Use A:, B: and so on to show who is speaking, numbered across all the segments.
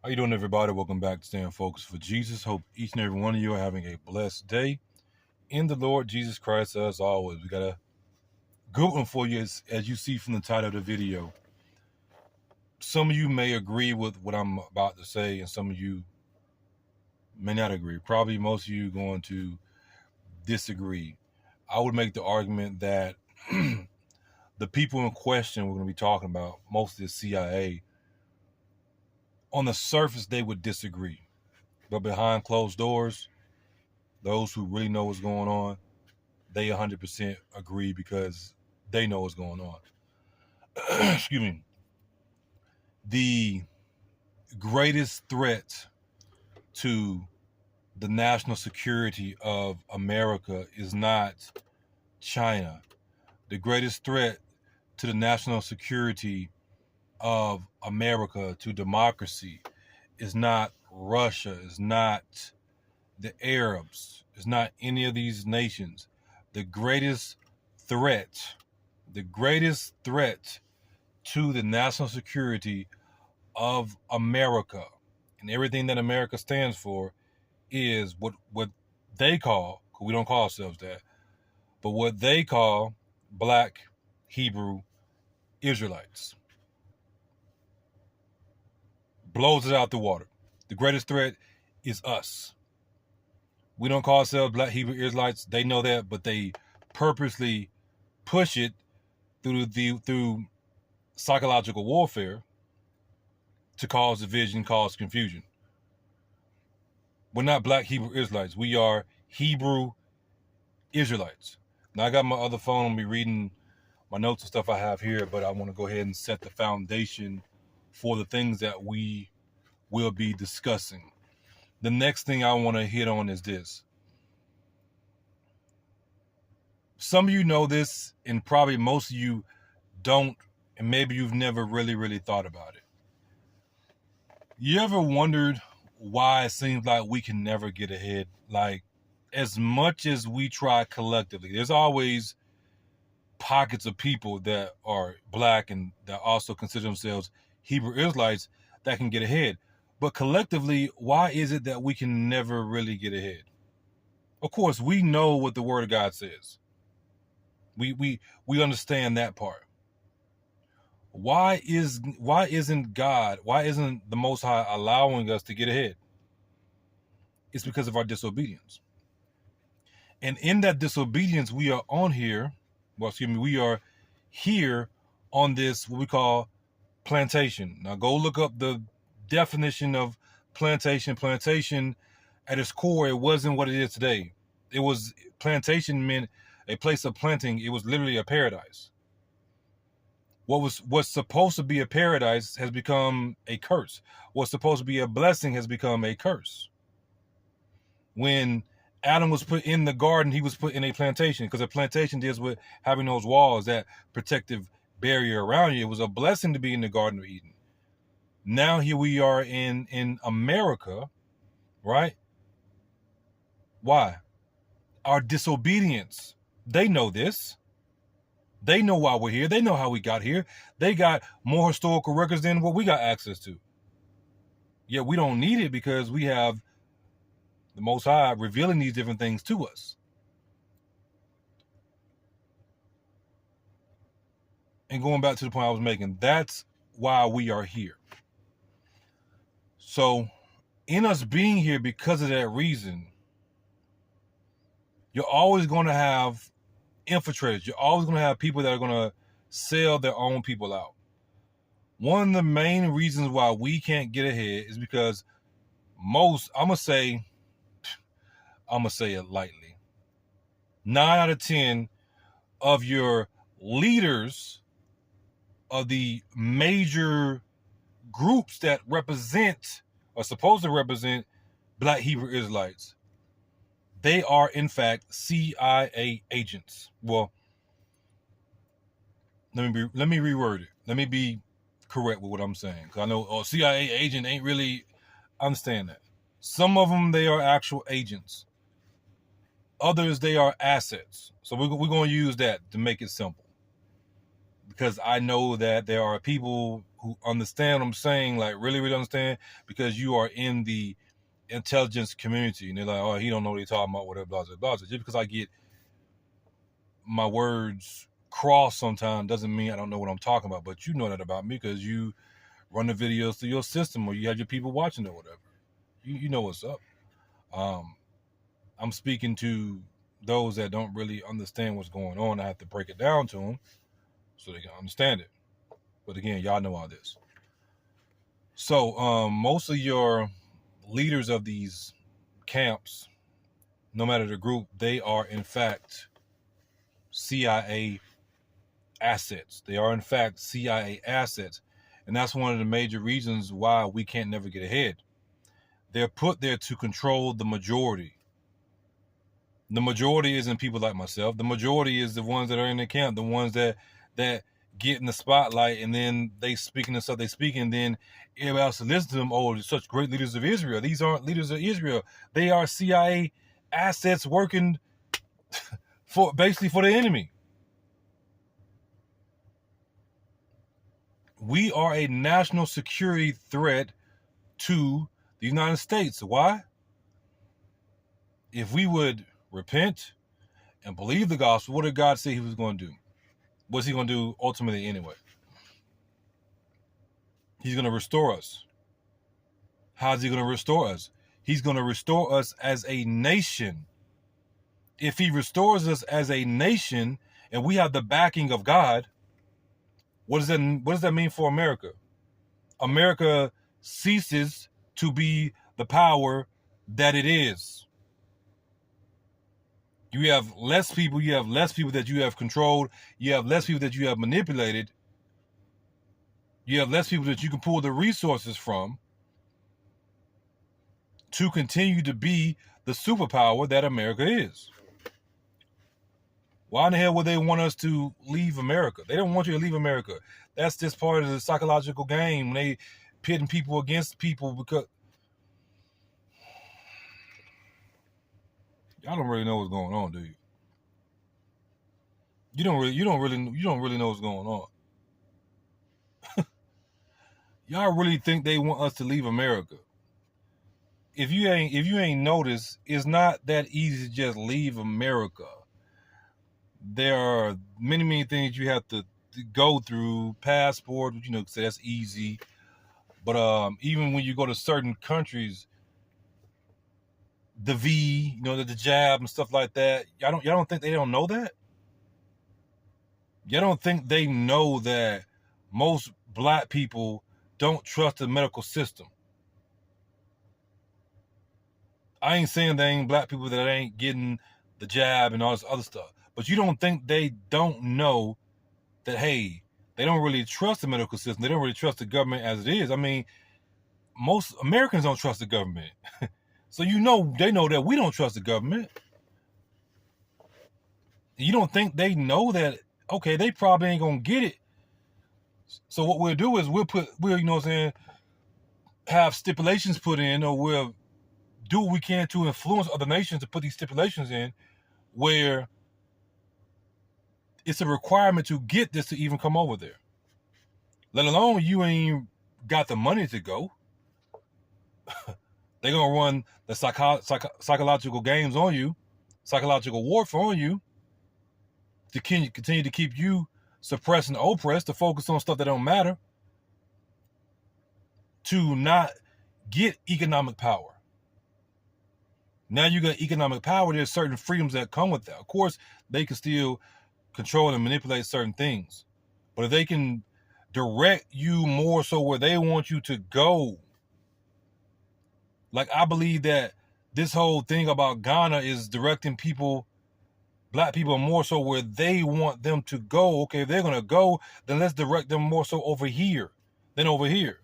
A: How you doing, everybody? Welcome back to Staying Focused for Jesus. Hope each and every one of you are having a blessed day in the Lord Jesus Christ. As always, we got a good one for you, as you see from the title of the video. Some of you may agree with what I'm about to say, and some of you may not agree. Probably most of you are going to disagree. I would make the argument that the people in question we're going to be talking about, mostly the CIA, on the surface they would disagree, but behind closed doors, those who really know what's going on, they 100% agree because they know what's going on. Excuse me. The greatest threat to the national security of America is not China. The greatest threat to the national security of America, to democracy, is not Russia, is not the Arabs, is not any of these nations. The greatest threat to the national security of America and everything that America stands for is what they call, because we don't call ourselves that, but what they call Black Hebrew Israelites. Blows it out the water. The greatest threat is us. We don't call ourselves Black Hebrew Israelites. They know that, but they purposely push it through psychological warfare to cause division, cause confusion. We're not Black Hebrew Israelites. We are Hebrew Israelites. Now, I got my other phone. I'll be reading my notes and stuff I have here, but I want to go ahead and set the foundation for the things that we will be discussing. The next thing I want to hit on is this. Some of you know this, and probably most of you don't, and maybe you've never really thought about it. You ever wondered why it seems like we can never get ahead? Like, as much as we try collectively, there's always pockets of people that are Black and that also consider themselves Hebrew Israelites that can get ahead. But collectively, why is it that we can never really get ahead? Of course, we know what the Word of God says. We understand that part. Why isn't the Most High allowing us to get ahead? It's because of our disobedience. And in that disobedience, we are here on this, what we call plantation. Now go look up the definition of plantation. Plantation, at its core, it wasn't what it is today. Plantation meant a place of planting. It was literally a paradise. What's supposed to be a paradise has become a curse. What's supposed to be a blessing has become a curse. When Adam was put in the garden, he was put in a plantation, because a plantation deals with having those walls, that protective barrier around you. It was a blessing to be in the Garden of Eden. Now here we are in America, right? Why? Our disobedience. They know this. They know why we're here. They know how we got here. They got more historical records than what we got access to. Yet we don't need it because we have the Most High revealing these different things to us. And going back to the point I was making, that's why we are here. So in us being here because of that reason, you're always going to have infiltrators. You're always going to have people that are going to sell their own people out. One of the main reasons why we can't get ahead is because I'm going to say it lightly, 9 out of 10 of your leaders of the major groups that represent, or supposed to represent, Black Hebrew Israelites, they are in fact CIA agents. Well, let me reword it. Let me be correct with what I'm saying, because I know CIA agent ain't really, understand that. Some of them, they are actual agents. Others, they are assets. So we're going to use that to make it simple. because I know that there are people who understand what I'm saying, like really, really understand, because you are in the intelligence community, and they're like, oh, he don't know what he's talking about, whatever, blah, blah, blah. Just because I get my words crossed sometimes doesn't mean I don't know what I'm talking about. But you know that about me because you run the videos through your system, or you have your people watching or whatever. You know what's up. I'm speaking to those that don't really understand what's going on. I have to break it down to them so they can understand it. But again, y'all know all this. So most of your leaders of these camps, no matter the group, they are in fact CIA assets. They are in fact CIA assets. And that's one of the major reasons why we can't never get ahead. They're put there to control the majority. The majority isn't people like myself. The majority is the ones that are in the camp, the ones that get in the spotlight, and then they speaking the stuff they speak, and then everybody else listens to them. Oh, they're such great leaders of Israel. These aren't leaders of Israel. They are CIA assets working for basically for the enemy. We are a national security threat to the United States. Why? If we would repent and believe the gospel, what did God say he was going to do? What's he going to do ultimately anyway? He's going to restore us. How's he going to restore us? He's going to restore us as a nation. If he restores us as a nation and we have the backing of God, what does that mean for America? America ceases to be the power that it is. You have less people that you have controlled, you have less people that you have manipulated, you have less people that you can pull the resources from to continue to be the superpower that America is. Why in the hell would they want us to leave America? They don't want you to leave America. That's just part of the psychological game. They pitting people against people because y'all don't really know what's going on, do you? You don't really know what's going on. Y'all really think they want us to leave America? If you ain't noticed, it's not that easy to just leave America. There are many things you have to go through. Passport, so that's easy. But even when you go to certain countries, the V, the jab and stuff like that, y'all don't think they don't know that? Y'all don't think they know that most black people don't trust the medical system? I ain't saying there ain't black people that ain't getting the jab and all this other stuff, but you don't think they don't know that, hey, they don't really trust the medical system. They don't really trust the government as it is. I mean, most Americans don't trust the government. So they know that we don't trust the government. You don't think they know that, okay, they probably ain't gonna get it. So what we'll do is we'll have stipulations put in, or we'll do what we can to influence other nations to put these stipulations in where it's a requirement to get this to even come over there. Let alone you ain't got the money to go. They're going to run the psychological games on you, psychological warfare on you to continue to keep you suppressed and oppressed, to focus on stuff that don't matter, to not get economic power. Now you got economic power, there's certain freedoms that come with that. Of course, they can still control and manipulate certain things. But if they can direct you more so where they want you to go, like I believe that this whole thing about Ghana is directing people, black people, more so where they want them to go. Okay, if they're going to go, then let's direct them more so over here than over here.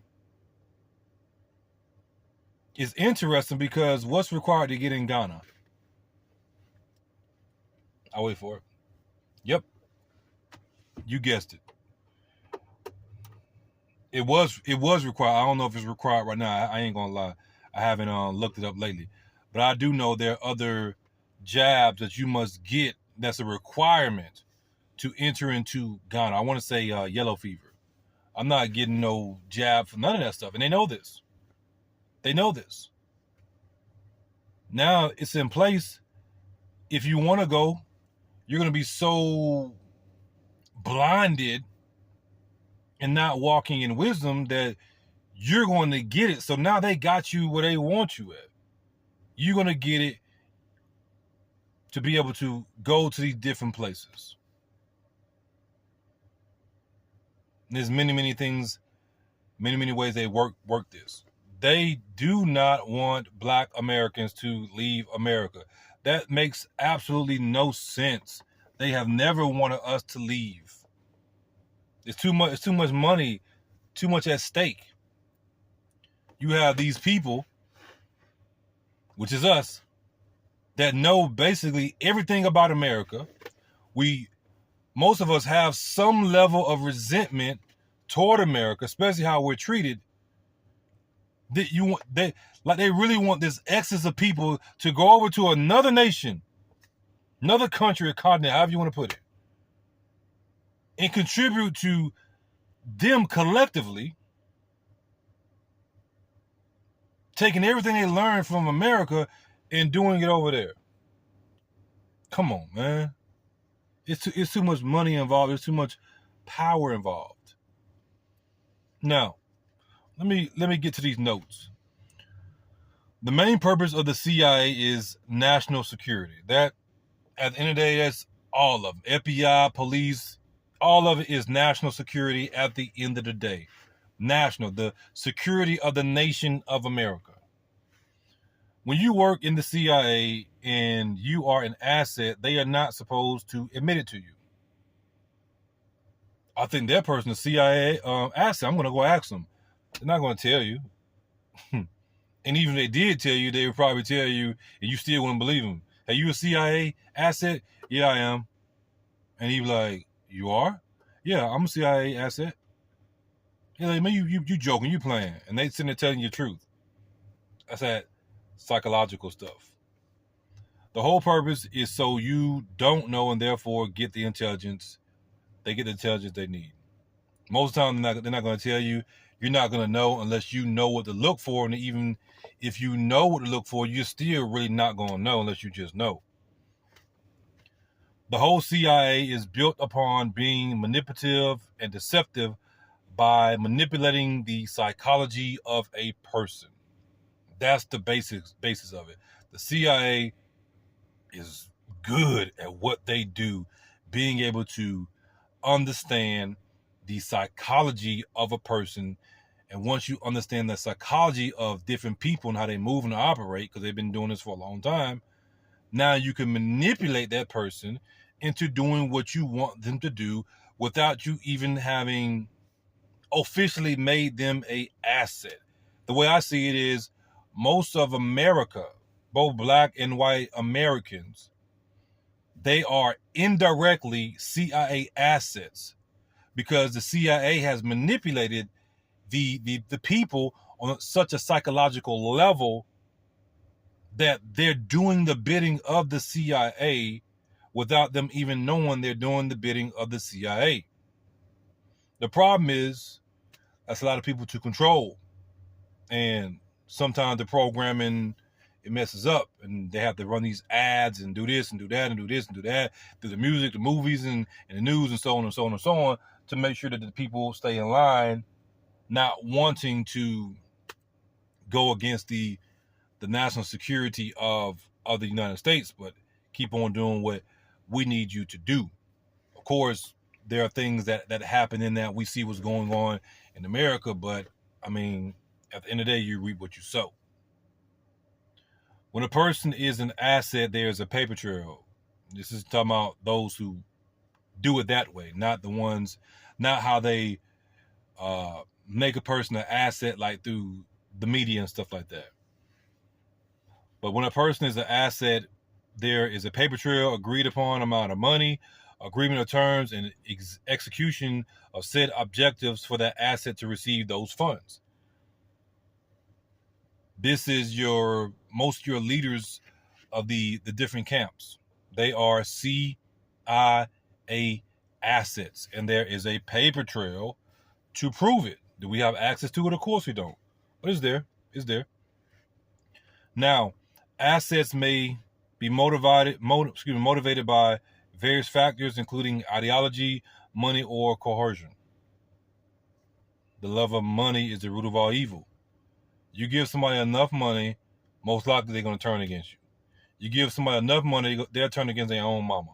A: It's interesting because what's required to get in Ghana? I'll wait for it. Yep. You guessed it. It was required. I don't know if it's required right now. I ain't gonna lie. I haven't looked it up lately. But I do know there are other jabs that you must get that's a requirement to enter into Ghana. I want to say yellow fever. I'm not getting no jab for none of that stuff. And they know this. They know this. Now it's in place. If you want to go, you're going to be so blinded and not walking in wisdom that you're going to get it. So now they got you where they want you at. You're going to get it to be able to go to these different places. There's many things, many ways they work this. They do not want Black Americans to leave America. That makes absolutely no sense. They have never wanted us to leave. It's too much money, too much at stake. You have these people, which is us, that know basically everything about America. Most of us have some level of resentment toward America, especially how we're treated. They really want this excess of people to go over to another nation, another country or continent, however you want to put it, and contribute to them collectively taking everything they learned from America and doing it over there. Come on, man. It's too much money involved. There's too much power involved. Now, let me get to these notes. The main purpose of the CIA is national security. That, at the end of the day, that's all of it. FBI, police, all of it is national security at the end of the day. National, the security of the nation of America. When you work in the CIA and you are an asset, they are not supposed to admit it to you. I think that person, the CIA asset, I'm going to go ask them. They're not going to tell you. And even if they did tell you, they would probably tell you, and you still wouldn't believe them. Hey, you a CIA asset? Yeah, I am. And he'd be like, you are? Yeah, I'm a CIA asset. He's like, man, you joking, you playing. And they sitting there telling you the truth. That's that psychological stuff. The whole purpose is so you don't know and therefore get the intelligence. They get the intelligence they need. Most of the time, they're not going to tell you. You're not going to know unless you know what to look for. And even if you know what to look for, you're still really not going to know unless you just know. The whole CIA is built upon being manipulative and deceptive by manipulating the psychology of a person. That's the basis of it. The CIA is good at what they do, being able to understand the psychology of a person. And once you understand the psychology of different people and how they move and operate, because they've been doing this for a long time, now you can manipulate that person into doing what you want them to do without you even having officially made them an asset. The way I see it is, most of America, both Black and white Americans, they are indirectly CIA assets because the CIA has manipulated the people on such a psychological level that they're doing the bidding of the CIA without them even knowing they're doing the bidding of the CIA. The problem is that's a lot of people to control, and sometimes the programming, it messes up, and they have to run these ads and do this and do that and do this and do that through the music, the movies, and the news, and so on and so on and so on, to make sure that the people stay in line, not wanting to go against the national security of the United States, but keep on doing what we need you to do. Of course, there are things that happen in that we see what's going on in America, but I mean, at the end of the day, you reap what you sow. When a person is an asset, there's a paper trail. This is talking about those who do it that way, not the ones, not how they make a person an asset, like through the media and stuff like that. But when a person is an asset, there is a paper trail, agreed upon amount of money, agreement of terms, and execution of said objectives for that asset to receive those funds. This is most of your leaders of the different camps. They are CIA assets, and there is a paper trail to prove it. Do we have access to it? Of course we don't. But it's there. It's there. Now, assets may be motivated by various factors, including ideology, money, or coercion. The love of money is the root of all evil. You give somebody enough money, most likely they're going to turn against you. You give somebody enough money, they'll turn against their own mama.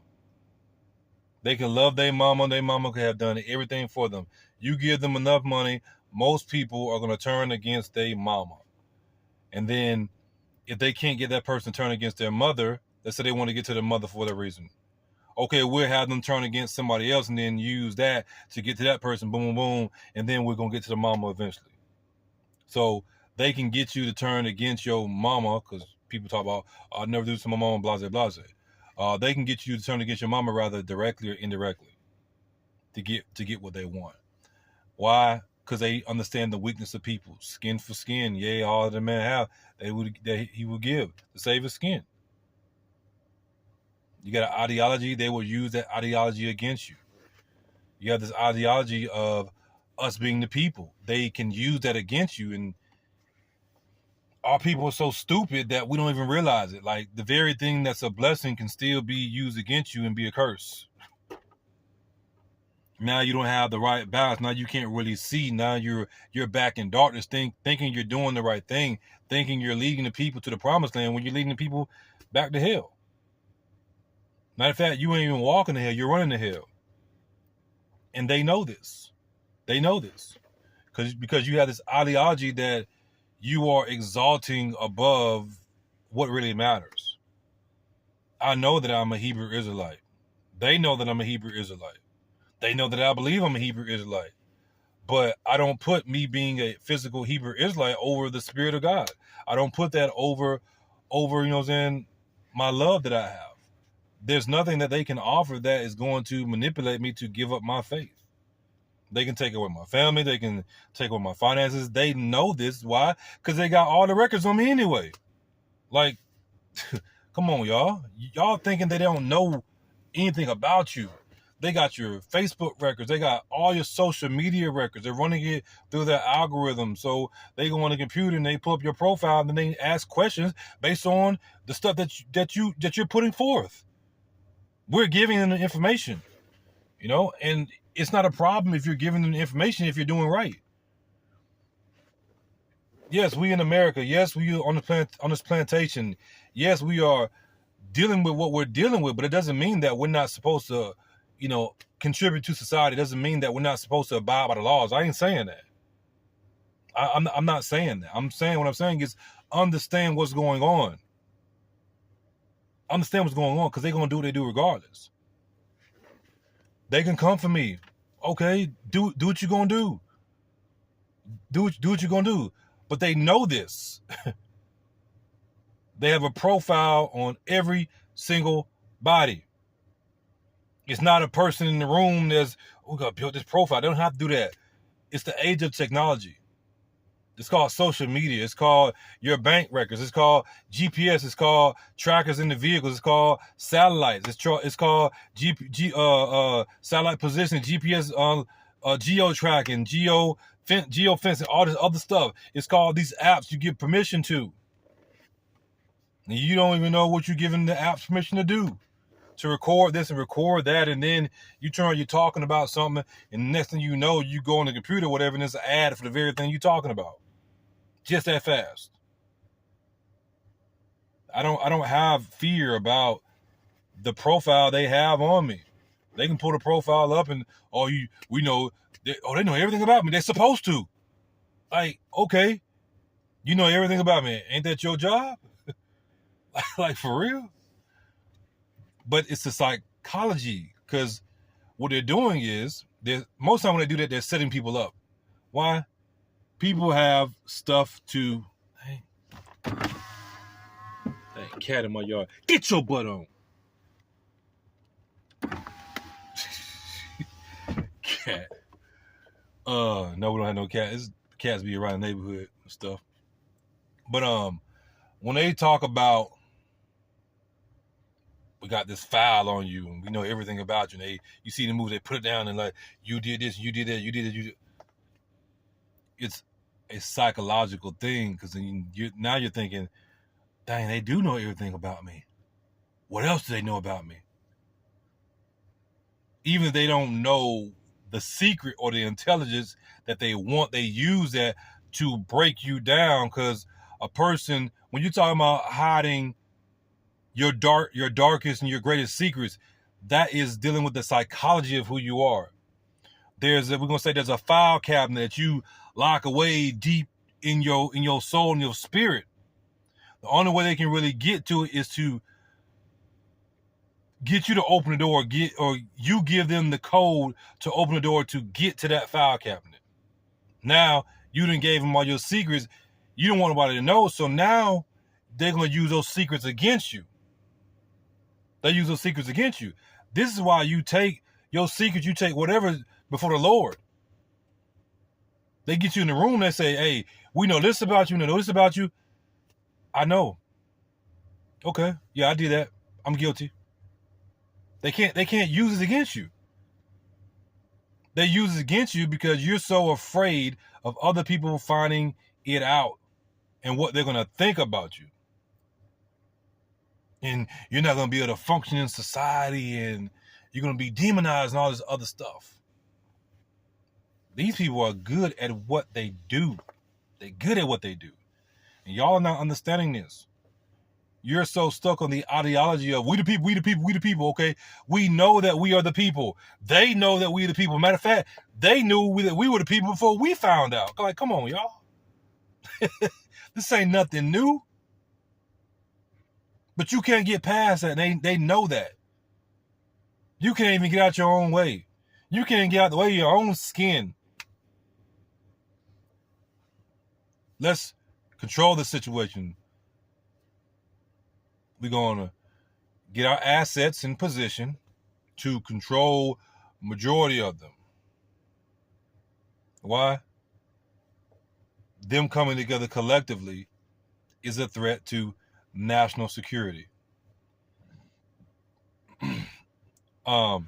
A: They can love their mama could have done everything for them. You give them enough money, most people are going to turn against their mama. And then if they can't get that person to turn against their mother, let's say they want to get to their mother for whatever reason. Okay, we'll have them turn against somebody else and then use that to get to that person, boom, boom, and then we're going to get to the mama eventually. So they can get you to turn against your mama, because people talk about, I'll never do this to my mama, blase, blase. They can get you to turn against your mama rather directly or indirectly to get what they want. Why? Because they understand the weakness of people. Skin for skin, yea, all the man have, he would give to save his skin. You got an ideology, they will use that ideology against you. You have this ideology of us being the people. They can use that against you, and our people are so stupid that we don't even realize it. Like, the very thing that's a blessing can still be used against you and be a curse. Now you don't have the right balance. Now you can't really see. Now you're back in darkness, thinking you're doing the right thing, thinking you're leading the people to the promised land when you're leading the people back to hell. Matter of fact, you ain't even walking to hell, you're running to hell. And they know this. They know this. Because you have this ideology that you are exalting above what really matters. I know that I'm a Hebrew Israelite. They know that I'm a Hebrew Israelite. They know that I believe I'm a Hebrew Israelite. But I don't put me being a physical Hebrew Israelite over the Spirit of God. I don't put that over, you know what I'm saying, my love that I have. There's nothing that they can offer that is going to manipulate me to give up my faith. They can take away my family. They can take away my finances. They know this. Why? Because they got all the records on me anyway. Like, come on, y'all. Y'all thinking they don't know anything about you. They got your Facebook records. They got all your social media records. They're running it through their algorithm. So they go on the computer and they pull up your profile and then they ask questions based on the stuff that you're putting forth. We're giving them the information, you know, and it's not a problem if you're giving them the information if you're doing right. Yes, we in America. Yes, we on this plantation. Yes, we are dealing with what we're dealing with, but it doesn't mean that we're not supposed to, you know, contribute to society. It doesn't mean that we're not supposed to abide by the laws. I ain't saying that. I'm not saying that. I'm saying what I'm saying is understand what's going on. Understand what's going on, because they're going to do what they do regardless. They can come for me. Okay, do what you're going to do. Do what you're going to do. But they know this. They have a profile on every single body. It's not a person in the room that's, we got to build this profile. They don't have to do that. It's the age of technology. It's called social media. It's called your bank records. It's called GPS. It's called trackers in the vehicles. It's called satellites. It's called satellite position, GPS, geo tracking, geo fencing, all this other stuff. It's called these apps you give permission to. And you don't even know what you're giving the apps permission to do. To record this and record that, and then you're talking about something, and the next thing you know, you go on the computer or whatever, and there's an ad for the very thing you're talking about. Just that fast. I don't have fear about the profile they have on me. They can pull the profile up and we know they know everything about me. They're supposed to. Like, okay, you know everything about me. Ain't that your job? Like, for real? But it's the psychology, because what they're doing is, most time when they do that, they're setting people up. Why? People have stuff to. Hey, cat in my yard. Get your butt on. Cat. No, we don't have no cat. Cats be around the neighborhood and stuff. But when they talk about we got this file on you, and we know everything about you. And you see the movie, they put it down and like, you did this, you did that, you did it. It's a psychological thing, because now you're thinking, dang, they do know everything about me. What else do they know about me? Even if they don't know the secret or the intelligence that they want, they use that to break you down. Because a person, when you're talking about hiding your darkest and your greatest secrets, that is dealing with the psychology of who you are. We're gonna say there's a file cabinet that you lock away deep in your soul and your spirit. The only way they can really get to it is to get you to open the door, or you give them the code to open the door to get to that file cabinet. Now you done gave them all your secrets. You don't want nobody to know, so now they're gonna use those secrets against you. They use those secrets against you. This is why you take your secrets, you take whatever before the Lord. They get you in the room, they say, hey, we know this about you, we know this about you. I know. Okay, yeah, I did that. I'm guilty. They can't use it against you. They use it against you because you're so afraid of other people finding it out and what they're going to think about you. And you're not going to be able to function in society, and you're going to be demonized and all this other stuff. These people are good at what they do. They're good at what they do. And y'all are not understanding this. You're so stuck on the ideology of we the people, we the people, we the people, okay? We know that we are the people. They know that we are the people. Matter of fact, they knew that we were the people before we found out. Like, come on, y'all. This ain't nothing new. But you can't get past that. They know that. You can't even get out your own way. You can't get out the way of your own skin. Let's control the situation. We're going to get our assets in position to control majority of them. Why? Them coming together collectively is a threat to national security. The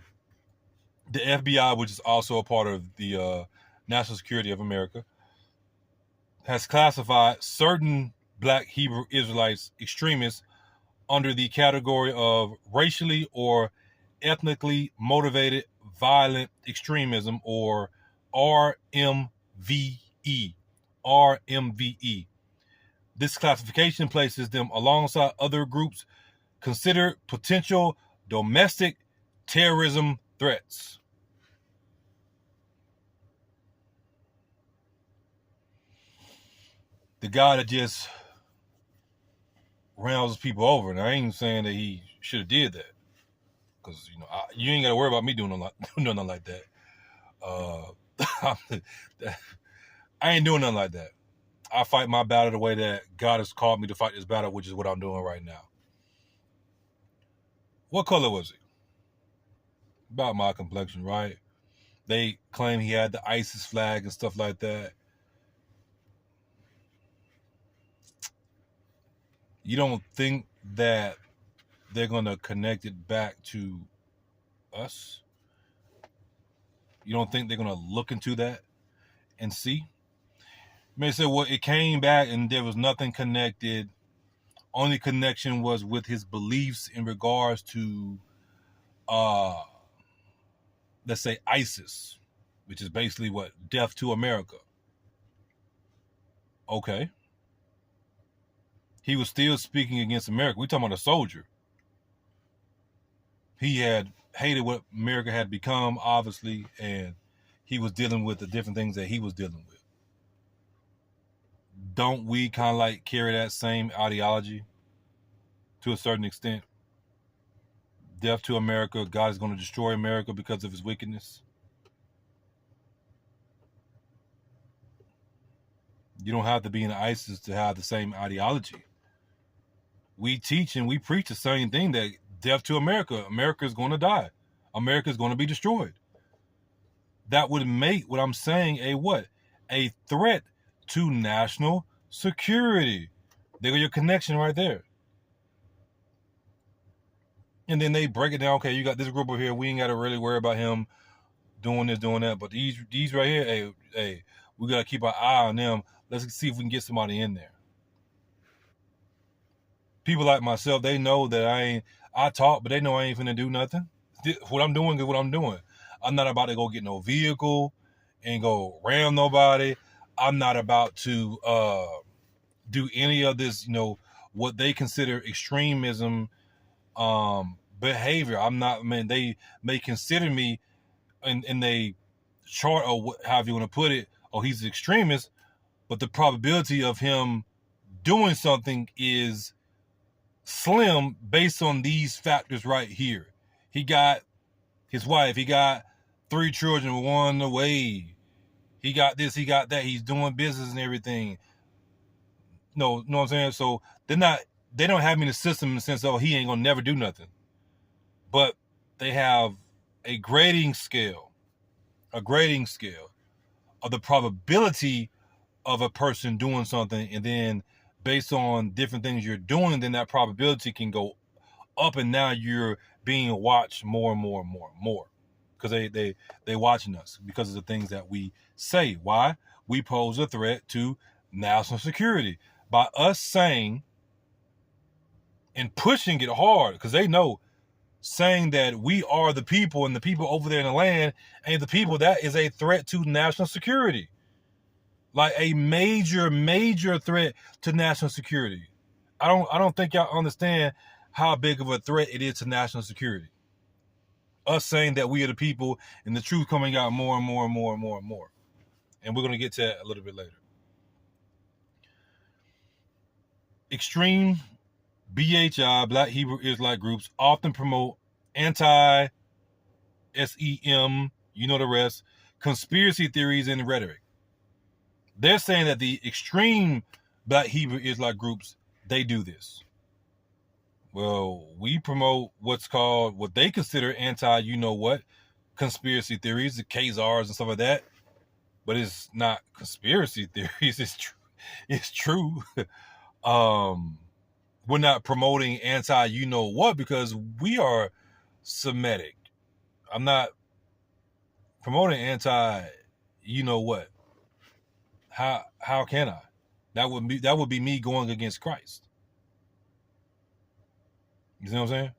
A: FBI, which is also a part of the national security of America, has classified certain Black Hebrew Israelites extremists under the category of racially or ethnically motivated violent extremism, or RMVE. RMVE. This classification places them alongside other groups considered potential domestic terrorism threats. The guy that just rounds people over, and I ain't saying that he should have did that, because you ain't got to worry about me doing nothing like that. I ain't doing nothing like that. I fight my battle the way that God has called me to fight this battle, which is what I'm doing right now. What color was he? About my complexion, right? They claim he had the ISIS flag and stuff like that. You don't think that they're going to connect it back to us? You don't think they're going to look into that and see? You may say, well, it came back and there was nothing connected. Only connection was with his beliefs in regards to, let's say, ISIS, which is basically what? Death to America. Okay. He was still speaking against America. We're talking about a soldier. He had hated what America had become, obviously, and he was dealing with the different things that he was dealing with. Don't we kind of like carry that same ideology to a certain extent? Death to America. God is going to destroy America because of his wickedness. You don't have to be in ISIS to have the same ideology. We teach and we preach the same thing, that death to America. America is going to die. America is going to be destroyed. That would make what I'm saying a threat to national security. There go your connection right there. And then they break it down. Okay, you got this group over here. We ain't got to really worry about him doing this, doing that. But these right here, hey, we got to keep our eye on them. Let's see if we can get somebody in there. People like myself, they know that I talk, but they know I ain't finna do nothing. What I'm doing is what I'm doing. I'm not about to go get no vehicle and go ram nobody. I'm not about to do any of this, what they consider extremism behavior. I'm not, man, they may consider me in they chart or however you want to put it, oh, he's an extremist, but the probability of him doing something is slim based on these factors right here. He got his wife, he got 3 children, 1 away. He got this, he got that. He's doing business and everything. No, know what I'm saying? So they don't have me in the system in the sense of he ain't gonna never do nothing. But they have a grading scale of the probability of a person doing something, and then based on different things you're doing, then that probability can go up, and now you're being watched more and more and more and more, because they watching us because of the things that we say. Why? We pose a threat to national security by us saying and pushing it hard, because they know saying that we are the people and the people over there in the land ain't the people. That is a threat to national security, like a major threat to national security. I don't think y'all understand how big of a threat it is to national security. Us saying that we are the people and the truth coming out more and more and more and more and more. And we're going to get to that a little bit later. Extreme BHI, Black Hebrew Israelite groups, often promote anti-SEM, you know the rest, conspiracy theories and rhetoric. They're saying that the extreme Black Hebrew Israelite groups, they do this. Well, we promote what they consider anti-you-know-what, conspiracy theories, the Khazars and stuff like that. But it's not conspiracy theories. It's true. We're not promoting anti-you-know-what because we are Semitic. I'm not promoting anti-you-know-what. How can I? That would be me going against Christ. You see what I'm saying?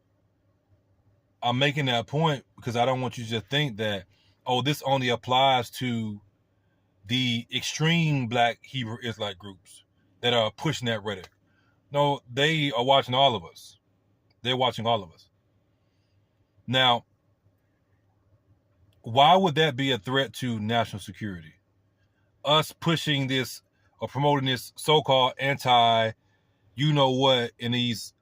A: I'm making that point because I don't want you to think that, oh, this only applies to the extreme Black Hebrew Israelite groups that are pushing that rhetoric. No, they are watching all of us. They're watching all of us. Now, why would that be a threat to national security? Us pushing this or promoting this so-called anti-you-know-what in these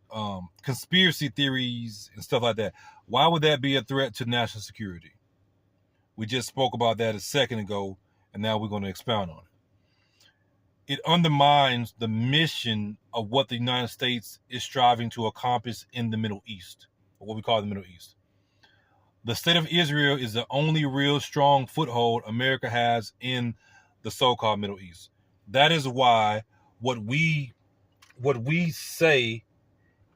A: conspiracy theories and stuff like that. Why would that be a threat to national security? We just spoke about that a second ago, and now we're going to expound on it. It undermines the mission of what the United States is striving to accomplish in the Middle East, or what we call the Middle East. The state of Israel is the only real strong foothold America has in the so-called Middle East. That is why what we say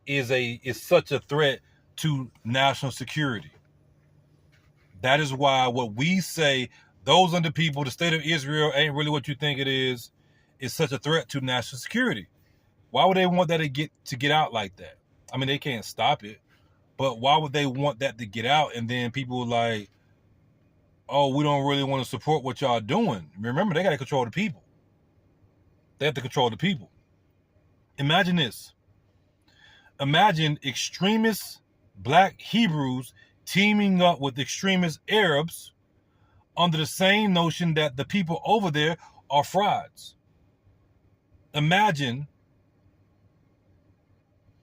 A: is such a threat to national security. That is why what we say, those under people, the state of Israel ain't really what you think it is such a threat to national security. Why would they want that to get out like that? I mean, they can't stop it, but why would they want that to get out? And then people like, oh, we don't really want to support what y'all doing. Remember, they got to control the people. They have to control the people. Imagine this. Imagine extremist Black Hebrews teaming up with extremist Arabs under the same notion that the people over there are frauds. Imagine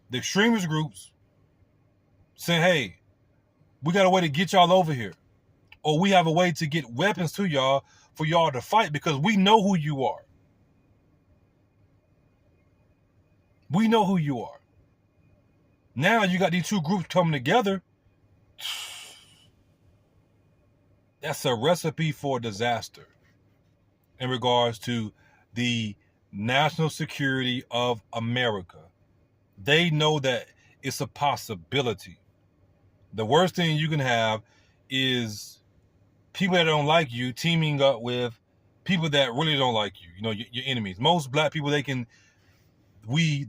A: the extremist groups saying, hey, we got a way to get y'all over here. Or we have a way to get weapons to y'all for y'all to fight because we know who you are. We know who you are. Now you got these two groups coming together. That's a recipe for disaster in regards to the national security of America. They know that it's a possibility. The worst thing you can have is people that don't like you teaming up with people that really don't like you. You know, your enemies. Most black people, we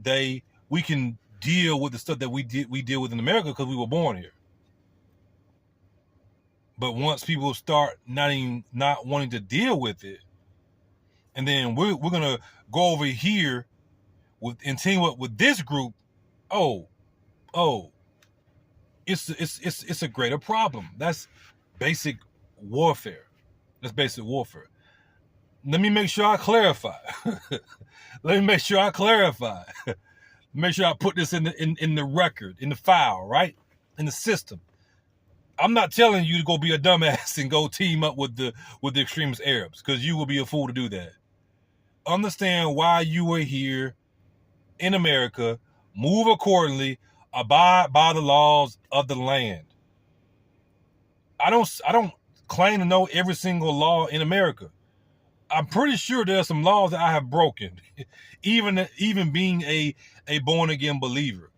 A: can deal with the stuff that we deal with in America because we were born here. But once people start not wanting to deal with it, and then we're gonna go over here and team up with this group. Oh, it's a greater problem. That's basic warfare. That's basic warfare. Let me make sure I clarify. Let me make sure I clarify. Make sure I put this in the record, in the file, right? In the system. I'm not telling you to go be a dumbass and go team up with the extremist Arabs, because you will be a fool to do that. Understand why you are here in America, move accordingly, abide by the laws of the land. I don't claim to know every single law in America. I'm pretty sure there are some laws that I have broken, even being a born again believer.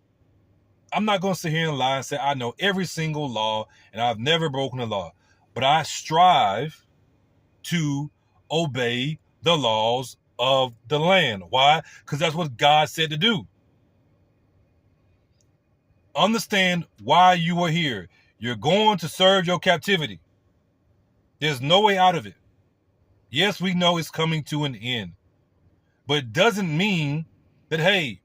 A: I'm not going to sit here and lie and say I know every single law and I've never broken a law, but I strive to obey the laws of the land. Why? Because that's what God said to do. Understand why you are here. You're going to serve your captivity. There's no way out of it. Yes, we know it's coming to an end, but it doesn't mean that, hey,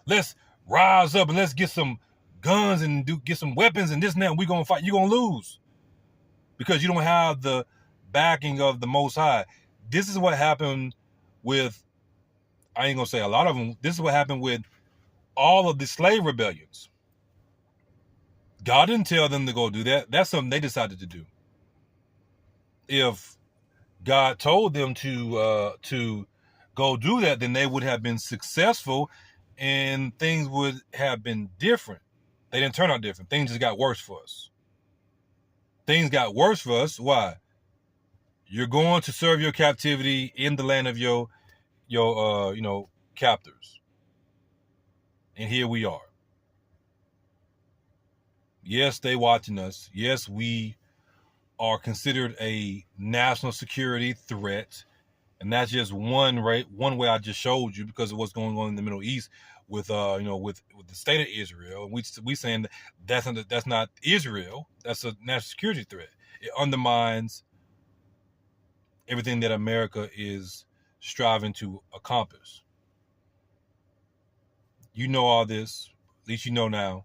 A: let's rise up and let's get some guns and get some weapons and this and that, and we're going to fight. You're going to lose because you don't have the backing of the Most High. This is what happened with, I ain't going to say a lot of them, this is what happened with all of the slave rebellions. God didn't tell them to go do that. That's something they decided to do. If God told them to go do that, then they would have been successful and things would have been different. They didn't turn out different. Things just got worse for us. Things got worse for us. Why? You're going to serve your captivity in the land of your captors. And here we are. Yes, they watching us. Yes, we are considered a national security threat. And that's just one way I just showed you because of what's going on in the Middle East with with the state of Israel. And we saying that's not Israel. That's a national security threat. It undermines everything that America is striving to accomplish. You know all this. At least you know now.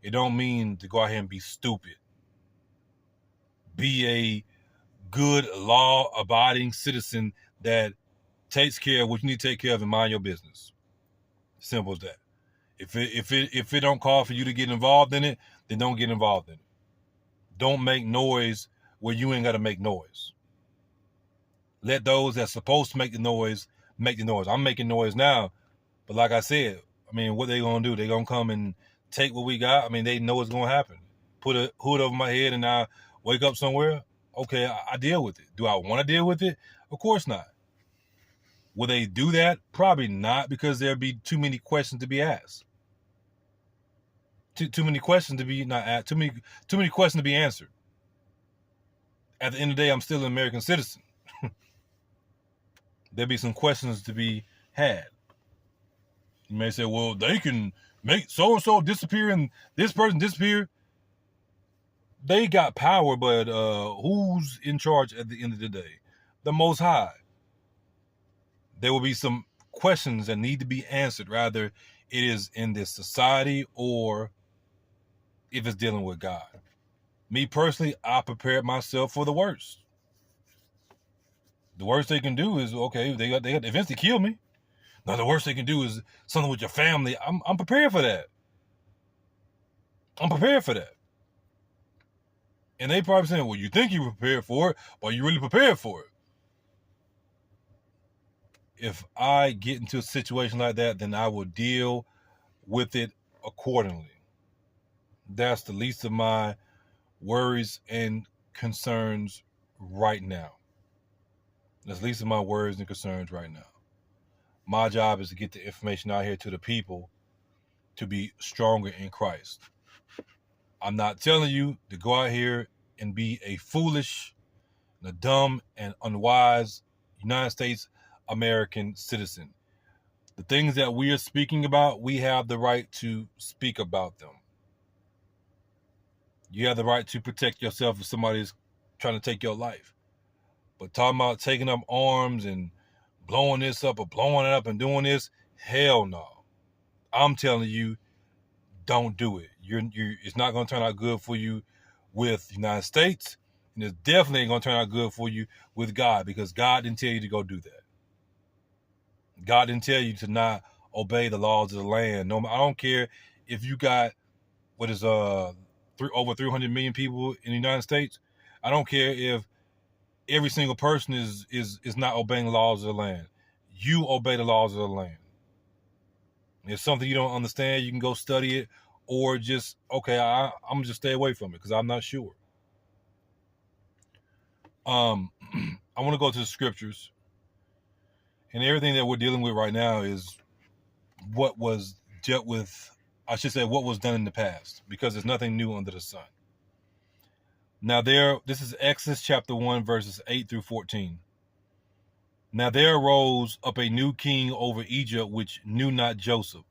A: It don't mean to go out here and be stupid. Be a good law-abiding citizen that takes care of what you need to take care of and mind your business. Simple as that. If it don't call for you to get involved in it, then don't get involved in it. Don't make noise where you ain't got to make noise. Let those that's supposed to make the noise make the noise. I'm making noise now, but like I said, I mean, what they gonna do? They gonna come and take what we got? I mean, they know what's gonna happen. Put a hood over my head and I wake up somewhere. Okay, I deal with it. Do I want to deal with it? Of course not. Will they do that? Probably not, because there'd be too many questions to be asked. Too many questions to be not asked. Too many questions to be answered. At the end of the day, I'm still an American citizen. There'll be some questions to be had. You may say, well, they can make so-and-so disappear and this person disappear. They got power, but who's in charge at the end of the day? The Most High. There will be some questions that need to be answered, rather it is in this society or if it's dealing with God. Me personally, I prepared myself for the worst. The worst they can do is, okay, they got eventually kill me. Now the worst they can do is something with your family. I'm prepared for that. I'm prepared for that. And they probably saying, well, you think you prepared for it, but you really prepared for it. If I get into a situation like that, then I will deal with it accordingly. That's the least of my worries and concerns right now. That's the least of my worries and concerns right now. My job is to get the information out here to the people to be stronger in Christ. I'm not telling you to go out here and be a foolish, a dumb, and unwise United States American citizen. The things that we are speaking about, we have the right to speak about them. You have the right to protect yourself if somebody's trying to take your life. But talking about taking up arms and blowing this up or blowing it up and doing this, hell no. I'm telling you, don't do it. It's not going to turn out good for you with the United States, and it's definitely ain't going to turn out good for you with God, because God didn't tell you to go do that. God didn't tell you to not obey the laws of the land. No, I don't care if you got over 300 million people in the United States. I don't care if every single person is not obeying the laws of the land. You obey the laws of the land. If something you don't understand, you can go study it, or just, okay, I'm just stay away from it because I'm not sure. I want to go to the scriptures, and everything that we're dealing with right now is what was dealt with. I should say what was done in the past, because there's nothing new under the sun. Now this is Exodus chapter 1, verses 8 through 14. Now there arose up a new king over Egypt, which knew not Joseph.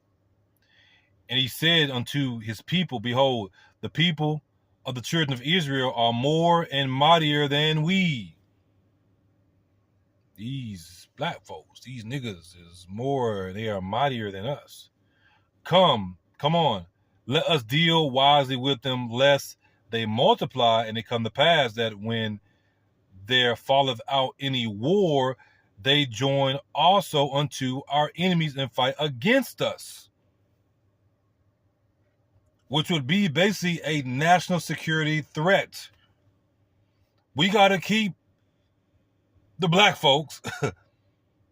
A: And he said unto his people, behold, the people of the children of Israel are more and mightier than we. These black folks, these niggas they are mightier than us. Come on, let us deal wisely with them, lest they multiply, and it come to pass that when there falleth out any war, they join also unto our enemies and fight against us. Which would be basically a national security threat. We got to keep the black folks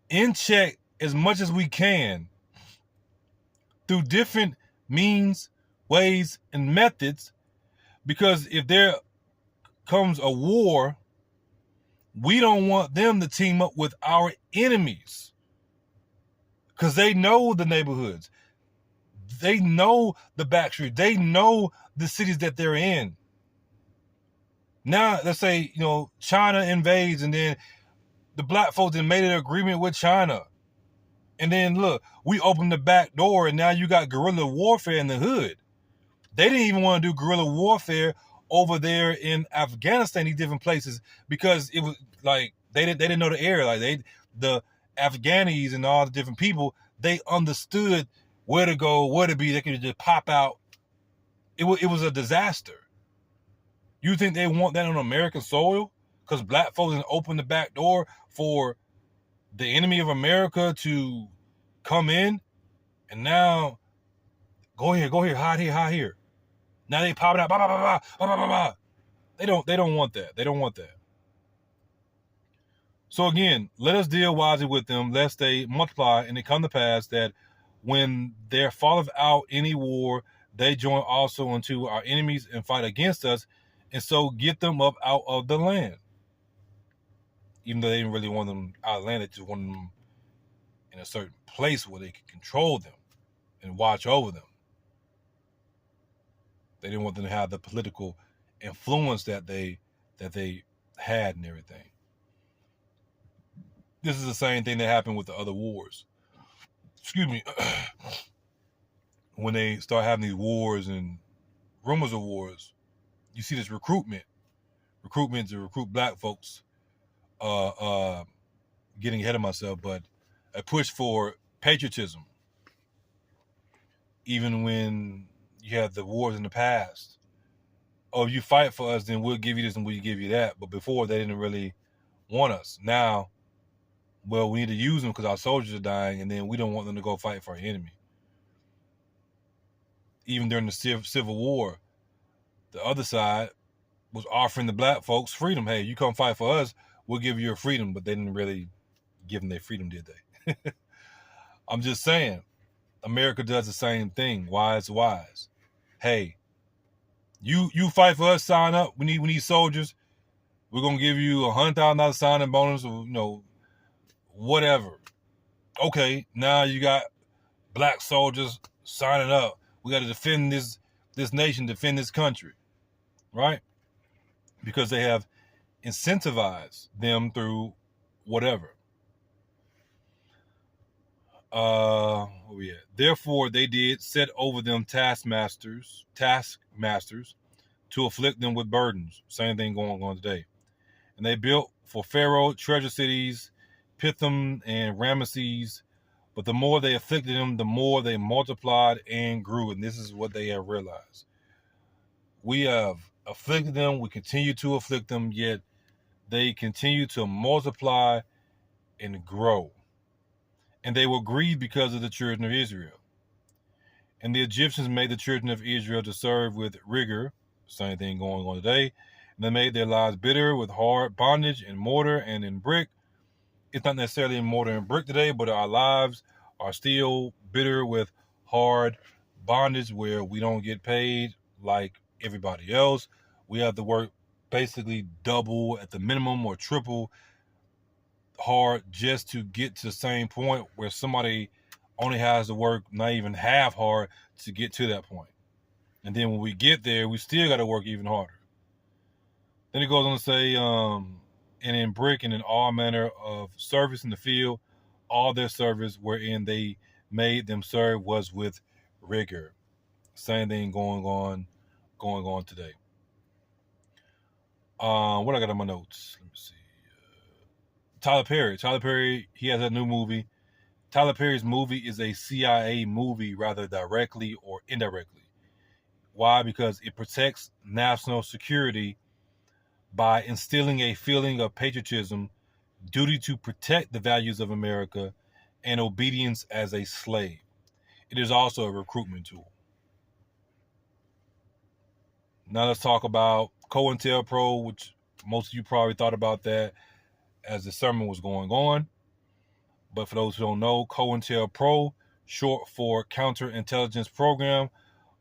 A: in check as much as we can through different means, ways, and methods, because if there comes a war, we don't want them to team up with our enemies, because they know the neighborhoods. They know the back street. They know the cities that they're in. Now, let's say, China invades, and then the black folks have made an agreement with China. And then, look, we opened the back door, and now you got guerrilla warfare in the hood. They didn't even want to do guerrilla warfare over there in Afghanistan, these different places, because it was like they didn't know the area. Like the Afghanis and all the different people, they understood where to go, where to be. They could just pop out. It was a disaster. You think they want that on American soil? Because black folks didn't open the back door for the enemy of America to come in, and now go here, hide here. Now they pop it out, bah, bah, bah, bah, bah, bah, bah. They don't want that. They don't want that. So again, let us deal wisely with them, lest they multiply, and it come to pass that when there falleth out any war, they join also unto our enemies and fight against us, and so get them up out of the land. Even though they didn't really want them out of the land, they just wanted them in a certain place where they could control them and watch over them. They didn't want them to have the political influence that they had and everything. This is the same thing that happened with the other wars. Excuse me. When they start having these wars and rumors of wars, you see this recruitment to recruit black folks. Getting ahead of myself, but a push for patriotism. Even when you have the wars in the past, oh, you fight for us, then we'll give you this and we'll give you that. But before, they didn't really want us. Now, well, we need to use them because our soldiers are dying, and then we don't want them to go fight for our enemy. Even during the Civil War, the other side was offering the black folks freedom. Hey, you come fight for us, we'll give you your freedom. But they didn't really give them their freedom, did they? I'm just saying, America does the same thing. Wise. Hey, you fight for us, sign up. We need soldiers. We're gonna give you $100,000 signing bonus, or whatever. Okay, now you got black soldiers signing up. We got to defend this this nation, defend this country, right? Because they have incentivized them through whatever. Where we at? Therefore, they did set over them taskmasters to afflict them with burdens. Same thing going on today. And they built for Pharaoh treasure cities, Pithom and Ramesses. But the more they afflicted them, the more they multiplied and grew. And this is what they have realized. We have afflicted them. We continue to afflict them, yet they continue to multiply and grow. And they were grieved because of the children of Israel. And the Egyptians made the children of Israel to serve with rigor. Same thing going on today. And they made their lives bitter with hard bondage in mortar and in brick. It's not necessarily in mortar and brick today, but our lives are still bitter with hard bondage where we don't get paid like everybody else. We have to work basically double at the minimum or triple hard just to get to the same point where somebody only has to work not even half hard to get to that point. And then when we get there, we still got to work even harder. Then it goes on to say, and in brick and in all manner of service in the field, all their service wherein they made them serve was with rigor. Same thing going on today. What I got on my notes? Let me see. Tyler Perry, he has a new movie. Tyler Perry's movie is a CIA movie, rather directly or indirectly. Why? Because it protects national security by instilling a feeling of patriotism, duty to protect the values of America, and obedience as a slave. It is also a recruitment tool. Now let's talk about COINTELPRO, which most of you probably thought about that as the sermon was going on. But for those who don't know, COINTELPRO, short for Counterintelligence Program,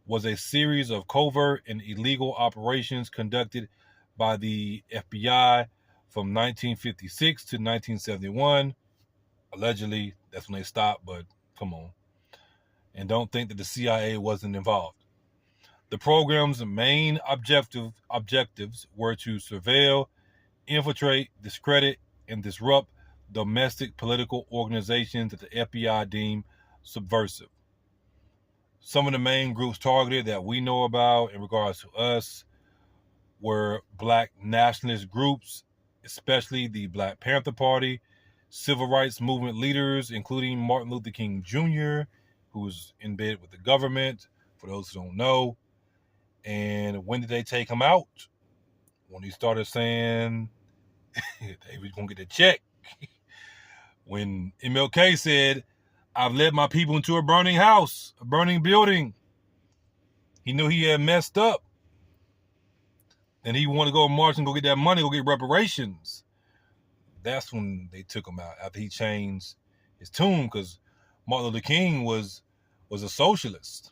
A: was a series of covert and illegal operations conducted by the FBI from 1956 to 1971. Allegedly, that's when they stopped, but come on. And don't think that the CIA wasn't involved. The program's main objectives were to surveil, infiltrate, discredit, and disrupt domestic political organizations that the FBI deemed subversive. Some of the main groups targeted that we know about in regards to us were black nationalist groups, especially the Black Panther Party, civil rights movement leaders, including Martin Luther King Jr., who was in bed with the government, for those who don't know. And when did they take him out? When he started saying they was going to get a check. When MLK said, I've led my people into a burning house, a burning building. He knew he had messed up. And he wanted to go march and go get that money, go get reparations. That's when they took him out, after he changed his tune, because Martin Luther King was a socialist.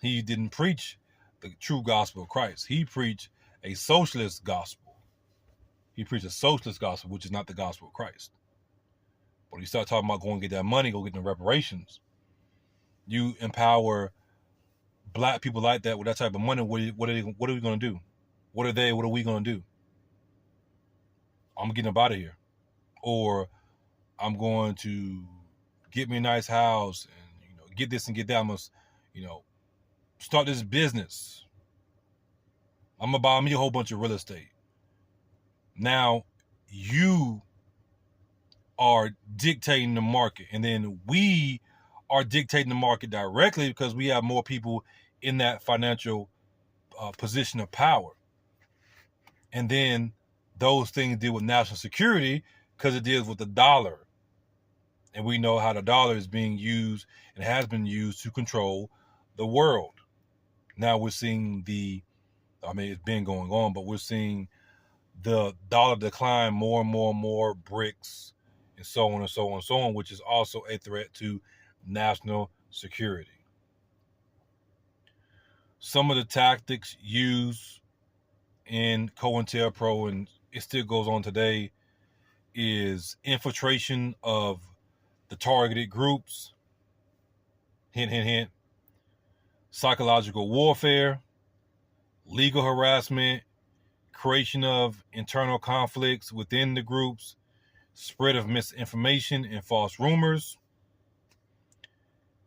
A: He didn't preach the true gospel of Christ. He preached a socialist gospel. He preached a socialist gospel, which is not the gospel of Christ. But you start talking about going to get that money, go get the reparations. You empower black people like that with that type of money. What are we going to do? What are we going to do? I'm getting up out of here. Or I'm going to get me a nice house and, get this and get that. I must, start this business. I'm going to buy me a whole bunch of real estate. Now, you are dictating the market. And then we are dictating the market directly because we have more people in that financial position of power. And then those things deal with national security because it deals with the dollar. And we know how the dollar is being used and has been used to control the world. Now we're seeing it's been going on, but we're seeing the dollar decline more and more and more, bricks, and so on and so on and so on, which is also a threat to national security. Some of the tactics used in COINTELPRO, and it still goes on today, is infiltration of the targeted groups. Hint, hint, hint. psychological warfare, legal harassment, creation of internal conflicts within the groups, spread of misinformation and false rumors,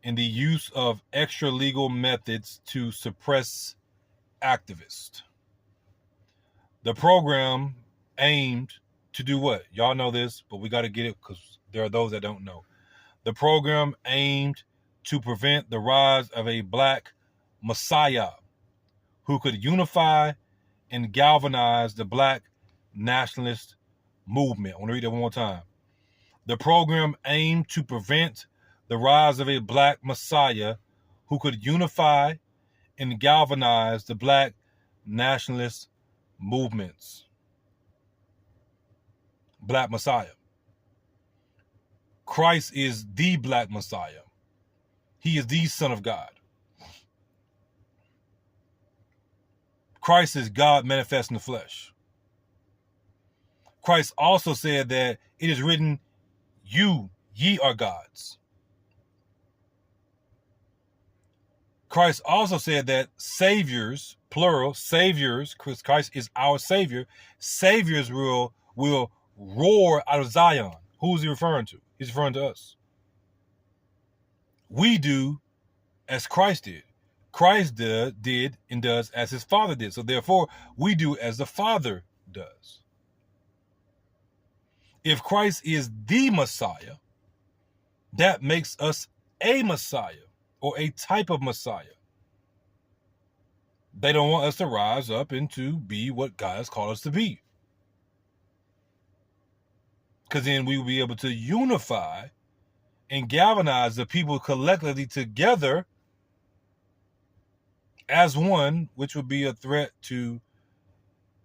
A: and the use of extra legal methods to suppress activists. The program aimed to do what? Y'all know this, but we got to get it because there are those that don't know. The program aimed to prevent the rise of a black messiah who could unify and galvanize the black nationalist movement. I want to read that one more time. The program aimed to prevent the rise of a black messiah who could unify and galvanize the black nationalist movements. Black Messiah. Christ is the black Messiah. He is the Son of God. Christ is God manifest in the flesh. Christ also said that it is written, ye are gods. Christ also said that saviors, plural, saviors, because Christ is our savior, saviors will roar out of Zion. Who is he referring to? He's referring to us. We do as Christ did. Christ did and does as his Father did. So therefore, we do as the Father does. If Christ is the Messiah, that makes us a Messiah or a type of Messiah. They don't want us to rise up and to be what God has called us to be. Because then we will be able to unify and galvanize the people collectively together as one, which would be a threat to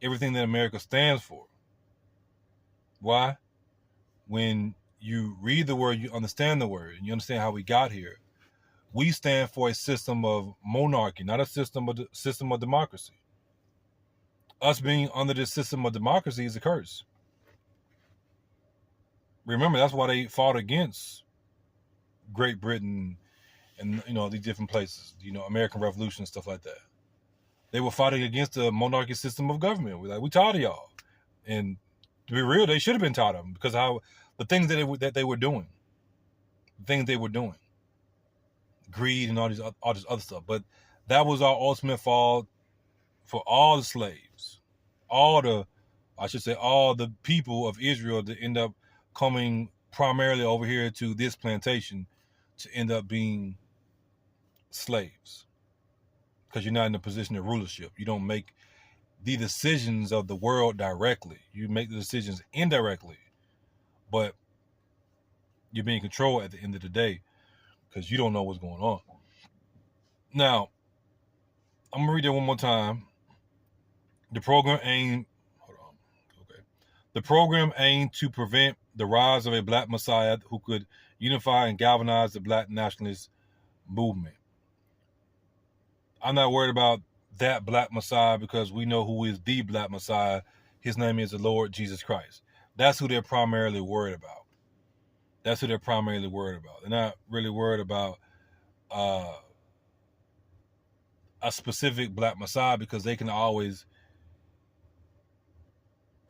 A: everything that America stands for. Why? When you read the word, you understand the word, and you understand how we got here. We stand for a system of monarchy, not a system of democracy. Us being under this system of democracy is a curse. Remember, that's why they fought against Great Britain and these different places, American Revolution and stuff like that. They were fighting against the monarchy system of government. We tired of y'all. And to be real, they should have been tired of them because the things that they were doing, greed and all this other stuff. But that was our ultimate fall for all the slaves, all the people of Israel to end up coming primarily over here to this plantation to end up being slaves. Because you're not in a position of rulership. You don't make the decisions of the world directly. You make the decisions indirectly. But you're being controlled at the end of the day because you don't know what's going on. Now, I'm going to read that one more time. The program aimed to prevent the rise of a black messiah who could unify and galvanize the black nationalist movement. I'm not worried about that black messiah because we know who is the black messiah. His name is the Lord Jesus Christ. That's who they're primarily worried about. They're not really worried about a specific black messiah because they can always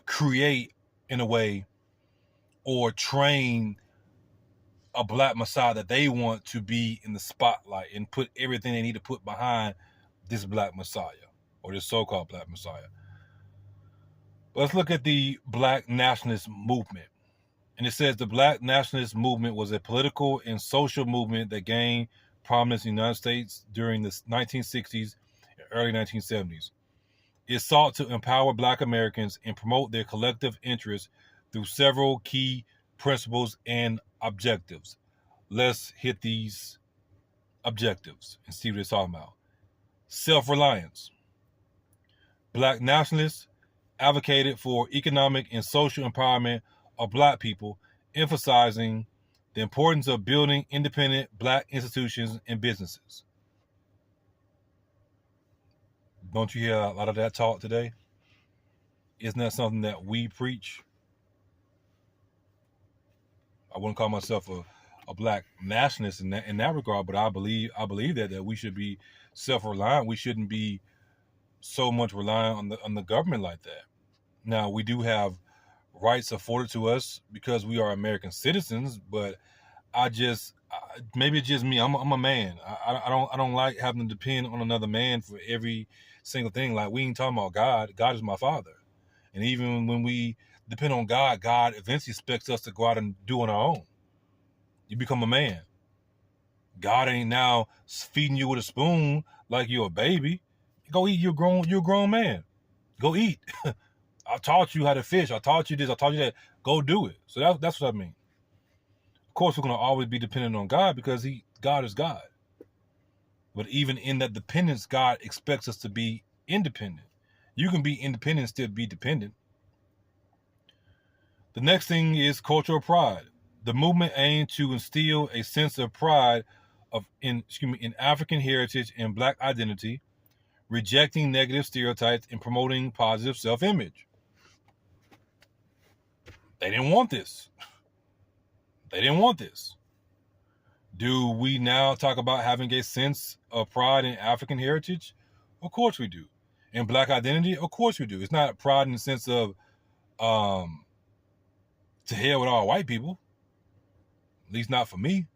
A: create in a way or train a black messiah that they want to be in the spotlight and put everything they need to put behind this black messiah or this so-called black messiah. Let's look at the black nationalist movement. And it says the black nationalist movement was a political and social movement that gained prominence in the United States during the 1960s and early 1970s. It sought to empower black Americans and promote their collective interests through several key principles and objectives. Let's hit these objectives and see what it's talking about. Self-reliance. Black nationalists advocated for economic and social empowerment of black people, emphasizing the importance of building independent black institutions and businesses. Don't you hear a lot of that talk today? Isn't that something that we preach? I wouldn't call myself a a black nationalist in that regard, but I believe that we should be self-reliant. We shouldn't be so much reliant on the government like that. Now, we do have rights afforded to us because we are American citizens, but maybe it's just me. I'm a man. I don't like having to depend on another man for every single thing. Like, we ain't talking about God. God is my father, and even when we depend on God, God eventually expects us to go out and do on our own. You become a man. God ain't now feeding you with a spoon like you're a baby. Go eat. You're a grown man. Go eat. I taught you how to fish. I taught you this. I taught you that. Go do it. So that's what I mean. Of course, we're going to always be dependent on God because God is God. But even in that dependence, God expects us to be independent. You can be independent and still be dependent. The next thing is cultural pride. The movement aimed to instill a sense of pride in African heritage and black identity, rejecting negative stereotypes and promoting positive self-image. They didn't want this. Do we now talk about having a sense of pride in African heritage? Of course we do. In black identity? Of course we do. It's not pride in the sense of to hell with all white people. At least not for me.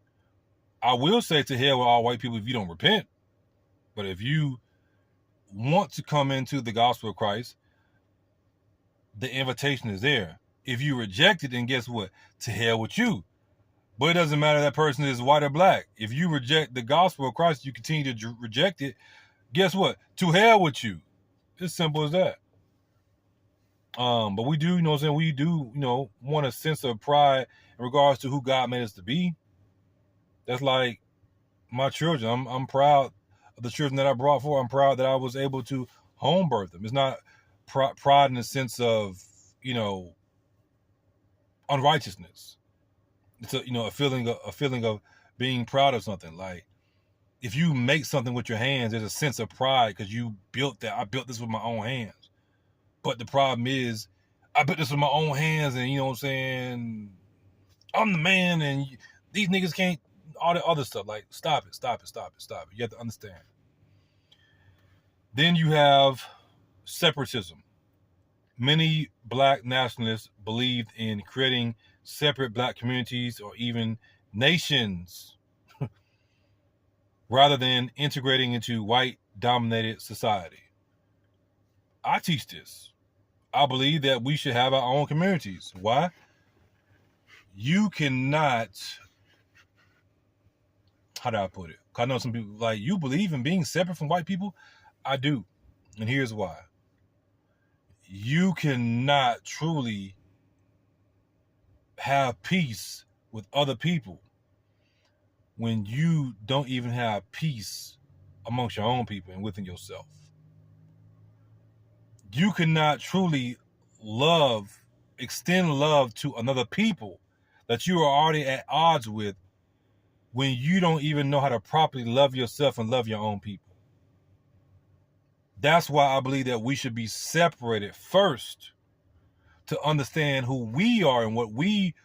A: I will say to hell with all white people if you don't repent. But if you want to come into the gospel of Christ, the invitation is there. If you reject it, then guess what? To hell with you. But it doesn't matter that person is white or black. If you reject the gospel of Christ, you continue to reject it, guess what? To hell with you. It's simple as that. But we do, we do, want a sense of pride in regards to who God made us to be. That's like my children. I'm proud of the children that I brought forth. I'm proud that I was able to home birth them. It's not pride in the sense of, unrighteousness. It's a feeling of being proud of something. Like, if you make something with your hands, there's a sense of pride because you built that. I built this with my own hands. But the problem is, I built this with my own hands, and I'm the man, and these niggas can't. All the other stuff, like, stop it. You have to understand. Then you have separatism. Many black nationalists believed in creating separate black communities or even nations rather than integrating into white-dominated society. I teach this. I believe that we should have our own communities. Why? You cannot, how do I put it? I know some people, like, you believe in being separate from white people? I do. And here's why. You cannot truly have peace with other people when you don't even have peace amongst your own people and within yourself. You cannot truly extend love to another people that you are already at odds with when you don't even know how to properly love yourself and love your own people. That's why I believe that we should be separated first to understand who we are and what we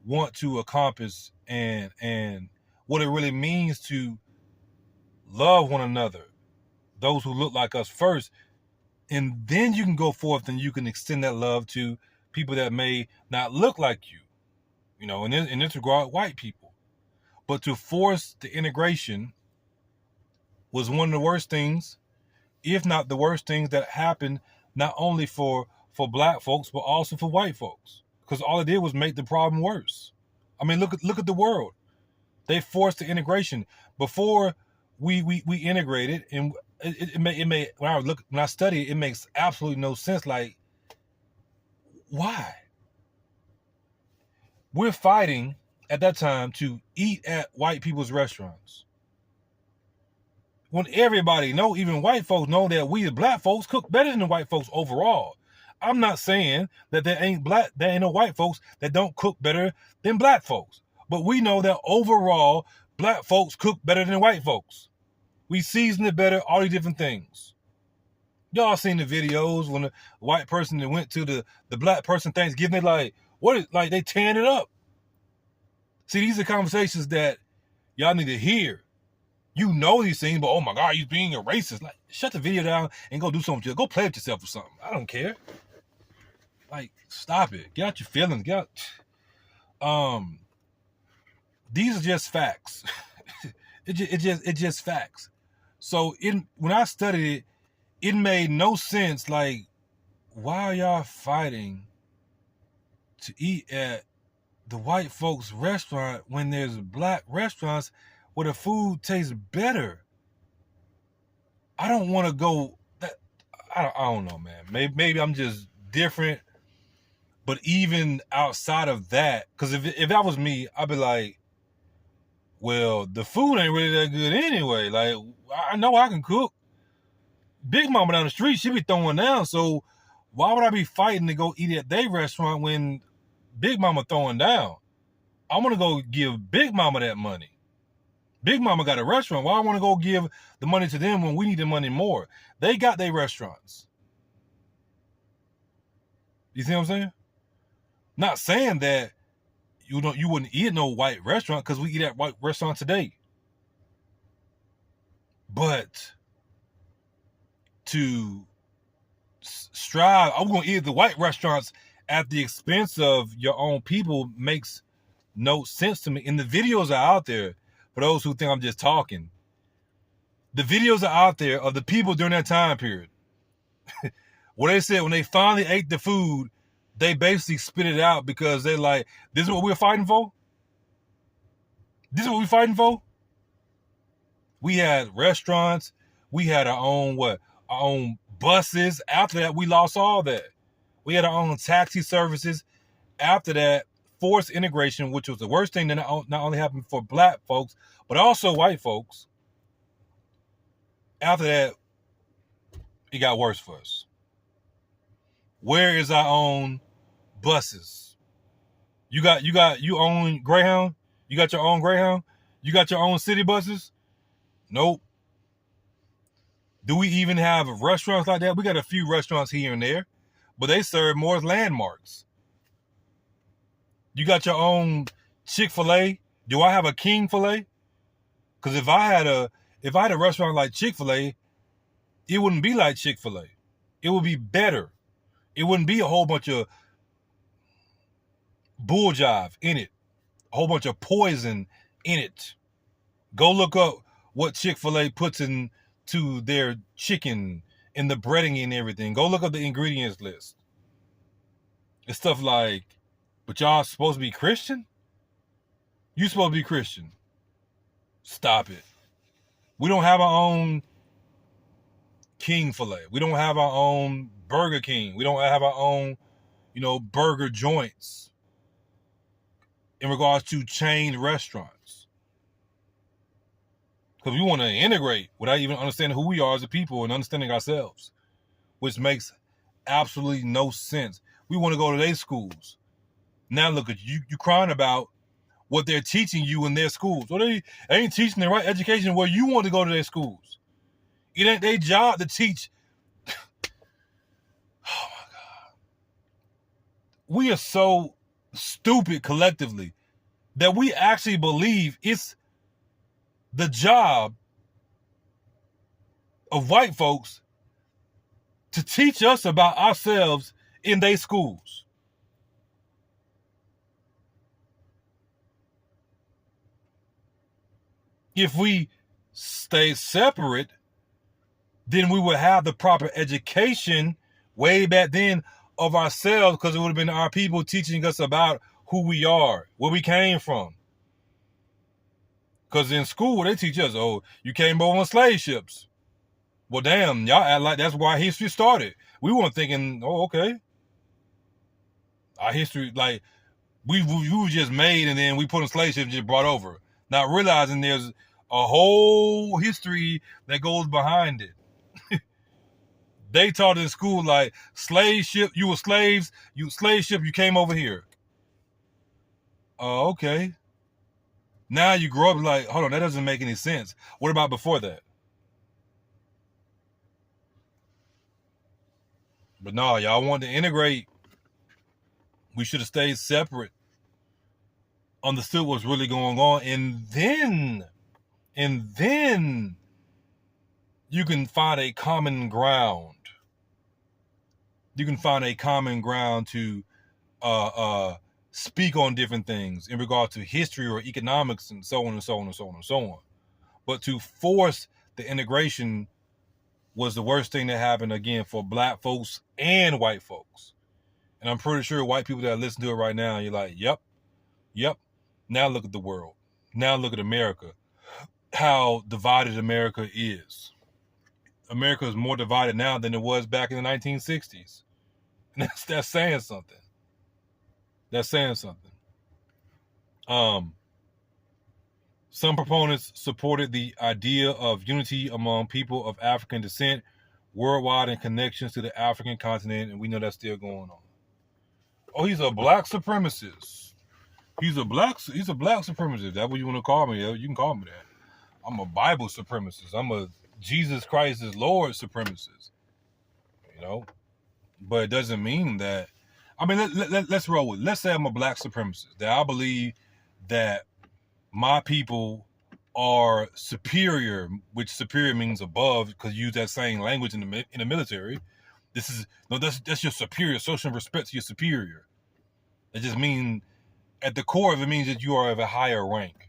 A: want to accomplish and what it really means to love one another, those who look like us first. And then you can go forth and you can extend that love to people that may not look like you, in this regard, white people. But to force the integration was one of the worst things, if not the worst things, that happened not only for black folks, but also for white folks. Because all it did was make the problem worse. I mean, look at the world. They forced the integration. Before we integrated, and it may when I study it makes absolutely no sense. Like, why? We're fighting at that time to eat at white people's restaurants. When everybody know, even white folks know, that we as black folks cook better than the white folks overall. I'm not saying that there ain't no white folks that don't cook better than black folks. But we know that overall, black folks cook better than white folks. We season it better, all these different things. Y'all seen the videos when the white person that went to the black person Thanksgiving, they like, they tearing it up. See, these are conversations that y'all need to hear. You know these things, but oh my God, you're being a racist. Like, shut the video down and go do something. Go play with yourself or something. I don't care. Like, stop it. Get out your feelings. Get out. These are just facts. It's just facts. So when I studied it, it made no sense. Like, why are y'all fighting to eat at the white folks' restaurant when there's black restaurants where the food tastes better? I don't want to go. I don't know, man. Maybe I'm just different. But even outside of that, because if that was me, I'd be like, well, the food ain't really that good anyway. Like, I know I can cook. Big Mama down the street, she be throwing down. So why would I be fighting to go eat at their restaurant when Big Mama throwing down? I want to go give Big Mama that money. Big Mama got a restaurant. Why I want to go give the money to them when we need the money more? They got their restaurants. You see what I'm saying? Not saying that you wouldn't eat at no white restaurant, because we eat at white restaurant today. But to strive, I'm going to eat at the white restaurants at the expense of your own people makes no sense to me. And the videos are out there for those who think I'm just talking. The videos are out there of the people during that time period. What they said when they finally ate the food, they basically spit it out because they like, this is what we're fighting for? This is what we're fighting for? We had restaurants. We had our own Our own buses. After that, we lost all that. We had our own taxi services. After that, forced integration, which was the worst thing that not only happened for black folks, but also white folks. After that, it got worse for us. Where is our own buses? You own Greyhound? You got your own Greyhound? You got your own city buses? Nope. Do we even have restaurants like that? We got a few restaurants here and there, but they serve more as landmarks. You got your own Chick-fil-A. Do I have a King-fil-A? Because if I had a restaurant like Chick-fil-A, it wouldn't be like Chick-fil-A. It would be better. It wouldn't be a whole bunch of bull jive in it, a whole bunch of poison in it. Go look up what Chick-fil-A puts into their chicken and the breading and everything. Go look up the ingredients list. It's stuff like, but y'all supposed to be Christian? You supposed to be Christian. Stop it. We don't have our own King-fil-A. We don't have our own Burger King. We don't have our own, burger joints in regards to chain restaurants. Because we want to integrate without even understanding who we are as a people and understanding ourselves, which makes absolutely no sense. We want to go to their schools. Now look at you crying about what they're teaching you in their schools. Well, they ain't teaching the right education where you want to go to their schools. It ain't their job to teach. Oh my God. We are so stupid collectively that we actually believe it's the job of white folks to teach us about ourselves in their schools. If we stay separate, then we would have the proper education way back then of ourselves, because it would have been our people teaching us about who we are, where we came from. Because in school, they teach us, oh, you came over on slave ships. Well, damn, y'all act like that's why history started. We weren't thinking, oh, okay. Our history, like, we were just made and then we put on slave ships and just brought over. Not realizing there's a whole history that goes behind it. They taught in school like slave ship, you were slaves, slave ship, you came over here. Oh, okay. Now you grow up like, hold on, that doesn't make any sense. What about before that? But no, y'all wanted to integrate. We should have stayed separate. understood what's really going on, and then you can find a common ground. You can find a common ground to speak on different things in regard to history or economics and so on and so on and so on and so on. But to force the integration was the worst thing that happened, again, for black folks and white folks. And I'm pretty sure white people that listen to it right now, you're like, yep. Now look at the world. Now look at America. How divided America is. America is more divided now than it was back in the 1960s. And that's saying something. That's saying something. Some proponents supported the idea of unity among people of African descent worldwide and connections to the African continent, and we know that's still going on. Oh, he's a black supremacist. He's a black supremacist. That's what you want to call me. You can call me that. I'm a Bible supremacist. I'm a Jesus Christ is Lord supremacist. You know? But it doesn't mean that. I mean, let's roll with it. Let's say I'm a black supremacist. That I believe that my people are superior, which superior means above, because you use that same language in the military. That's your superior. Social respect to your superior. It just means, at the core of it, means that you are of a higher rank.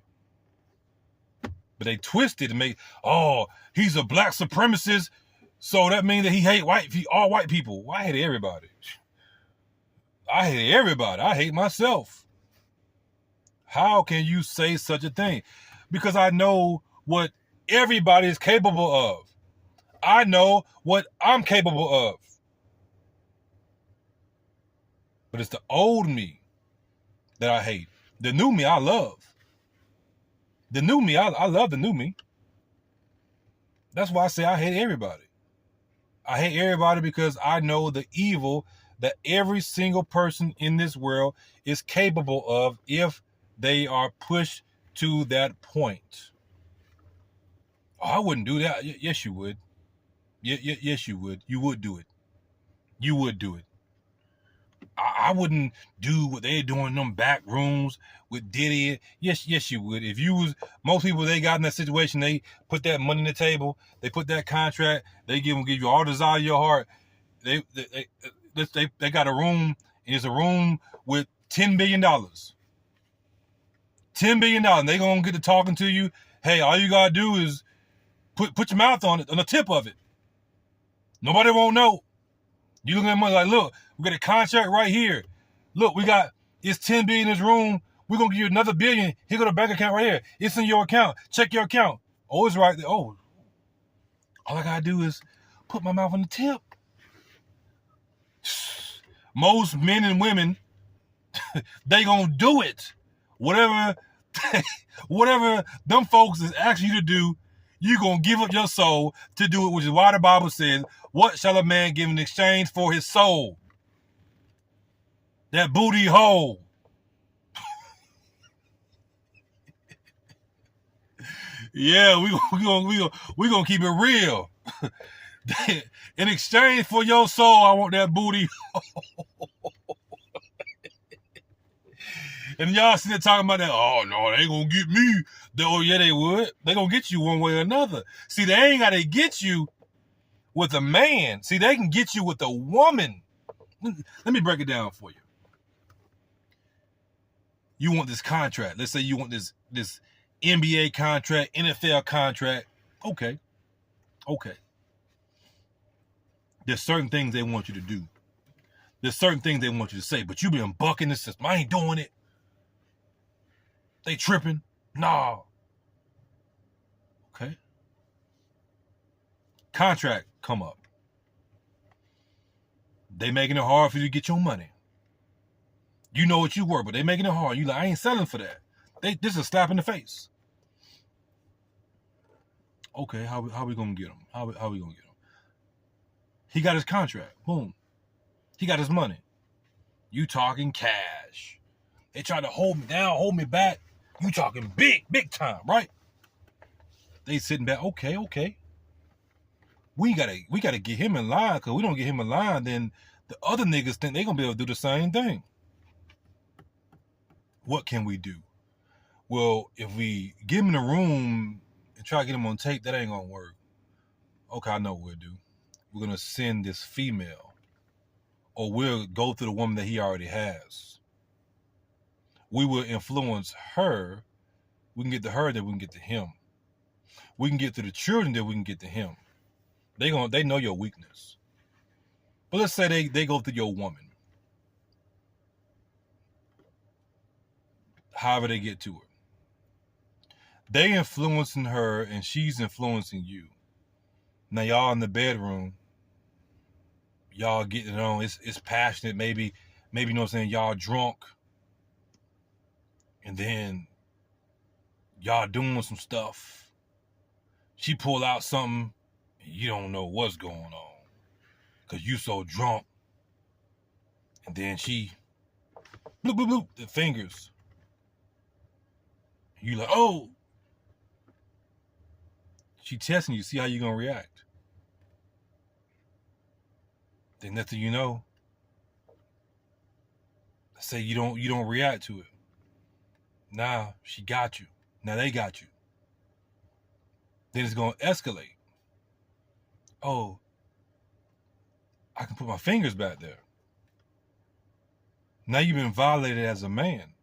A: But they twist it to make, oh, he's a black supremacist, so that means that he hate all white people. Well, I hate everybody. I hate myself. How can you say such a thing? Because I know what everybody is capable of. I know what I'm capable of. But it's the old me that I hate. The new me I love. The new me, I love the new me. That's why I say I hate everybody. I hate everybody because I know the evil that every single person in this world is capable of if they are pushed to that point. Oh, I wouldn't do that. Yes, you would. Yes, you would. You would do it. You would do it. I wouldn't do what they're doing in them back rooms with Diddy. Yes, you would. If you was, most people, they got in that situation, they put that money on the table, they put that contract, they give you all the desire of your heart. They got a room, and it's a room with $10 billion. $10 billion. They gonna get to talking to you. Hey, all you gotta do is put your mouth on it, on the tip of it. Nobody won't know. You looking at money like, look, we got a contract right here. Look, it's $10 billion in this room. We're gonna give you another $1 billion. Here go the bank account right here. It's in your account. Check your account. Oh, it's right there. Oh, all I gotta do is put my mouth on the tip. Most men and women, they gonna do it. Whatever them folks is asking you to do, you gonna give up your soul to do it, which is why the Bible says, what shall a man give in exchange for his soul? That booty hole. Yeah, we gonna keep it real. In exchange for your soul, I want that booty. And y'all sitting there talking about that. Oh no, they gonna get me. Oh yeah, they would. They gonna get you one way or another. See, they ain't gotta get you with a man. See, they can get you with a woman. Let me break it down for you. You want this contract. Let's say you want this NBA contract, NFL contract. Okay. There's certain things they want you to do. There's certain things they want you to say, but you been bucking the system. I ain't doing it. They tripping. Nah. Okay. Contract come up. They making it hard for you to get your money. You know what you were, but they making it hard. You like, I ain't selling for that. This is a slap in the face. Okay, how we gonna get him? How we gonna get him? He got his contract. Boom. He got his money. You talking cash. They try to hold me down, hold me back. You talking big time, right? They sitting back. Okay. We gotta get him in line, because we don't get him in line, then the other niggas think they gonna be able to do the same thing. What can we do? Well, if we get him in a room and try to get him on tape, that ain't gonna work. Okay, I know what we'll do. We're gonna send this female, or we'll go through the woman that he already has. We will influence her. We can get to her, then we can get to him. We can get to the children, then we can get to him. They know your weakness. But let's say they go through your woman. However they get to her. They influencing her and she's influencing you. Now y'all in the bedroom, y'all getting it on. It's passionate, maybe you know what I'm saying, y'all drunk. And then y'all doing some stuff. She pull out something and you don't know what's going on. Cause you so drunk. And then she bloop, bloop, bloop, the fingers. You like, oh. She testing you, see how you gonna react. Then next thing you know, let's say you don't react to it. Now she got you. Now they got you. Then it's gonna escalate. Oh, I can put my fingers back there. Now you've been violated as a man.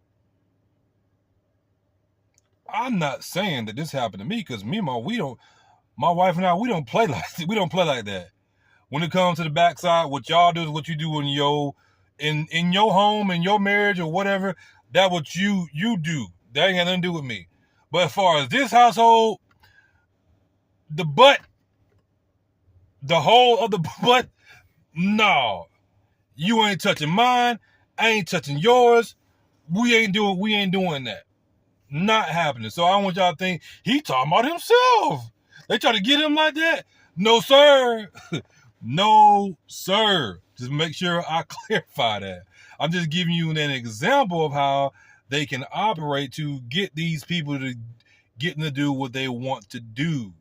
A: I'm not saying that this happened to me, because my wife and I, we don't play like that. When it comes to the backside, what y'all do is what you do in your home, in your marriage, or whatever. That what you do. That ain't got nothing to do with me. But as far as this household, the whole of the butt, no. You ain't touching mine. I ain't touching yours. We ain't doing that. Not happening. So I don't want y'all to think he talking about himself. They try to get him like that. No, sir. No, sir. Just make sure I clarify that. I'm just giving you an example of how they can operate to get these people to get them to do what they want to do.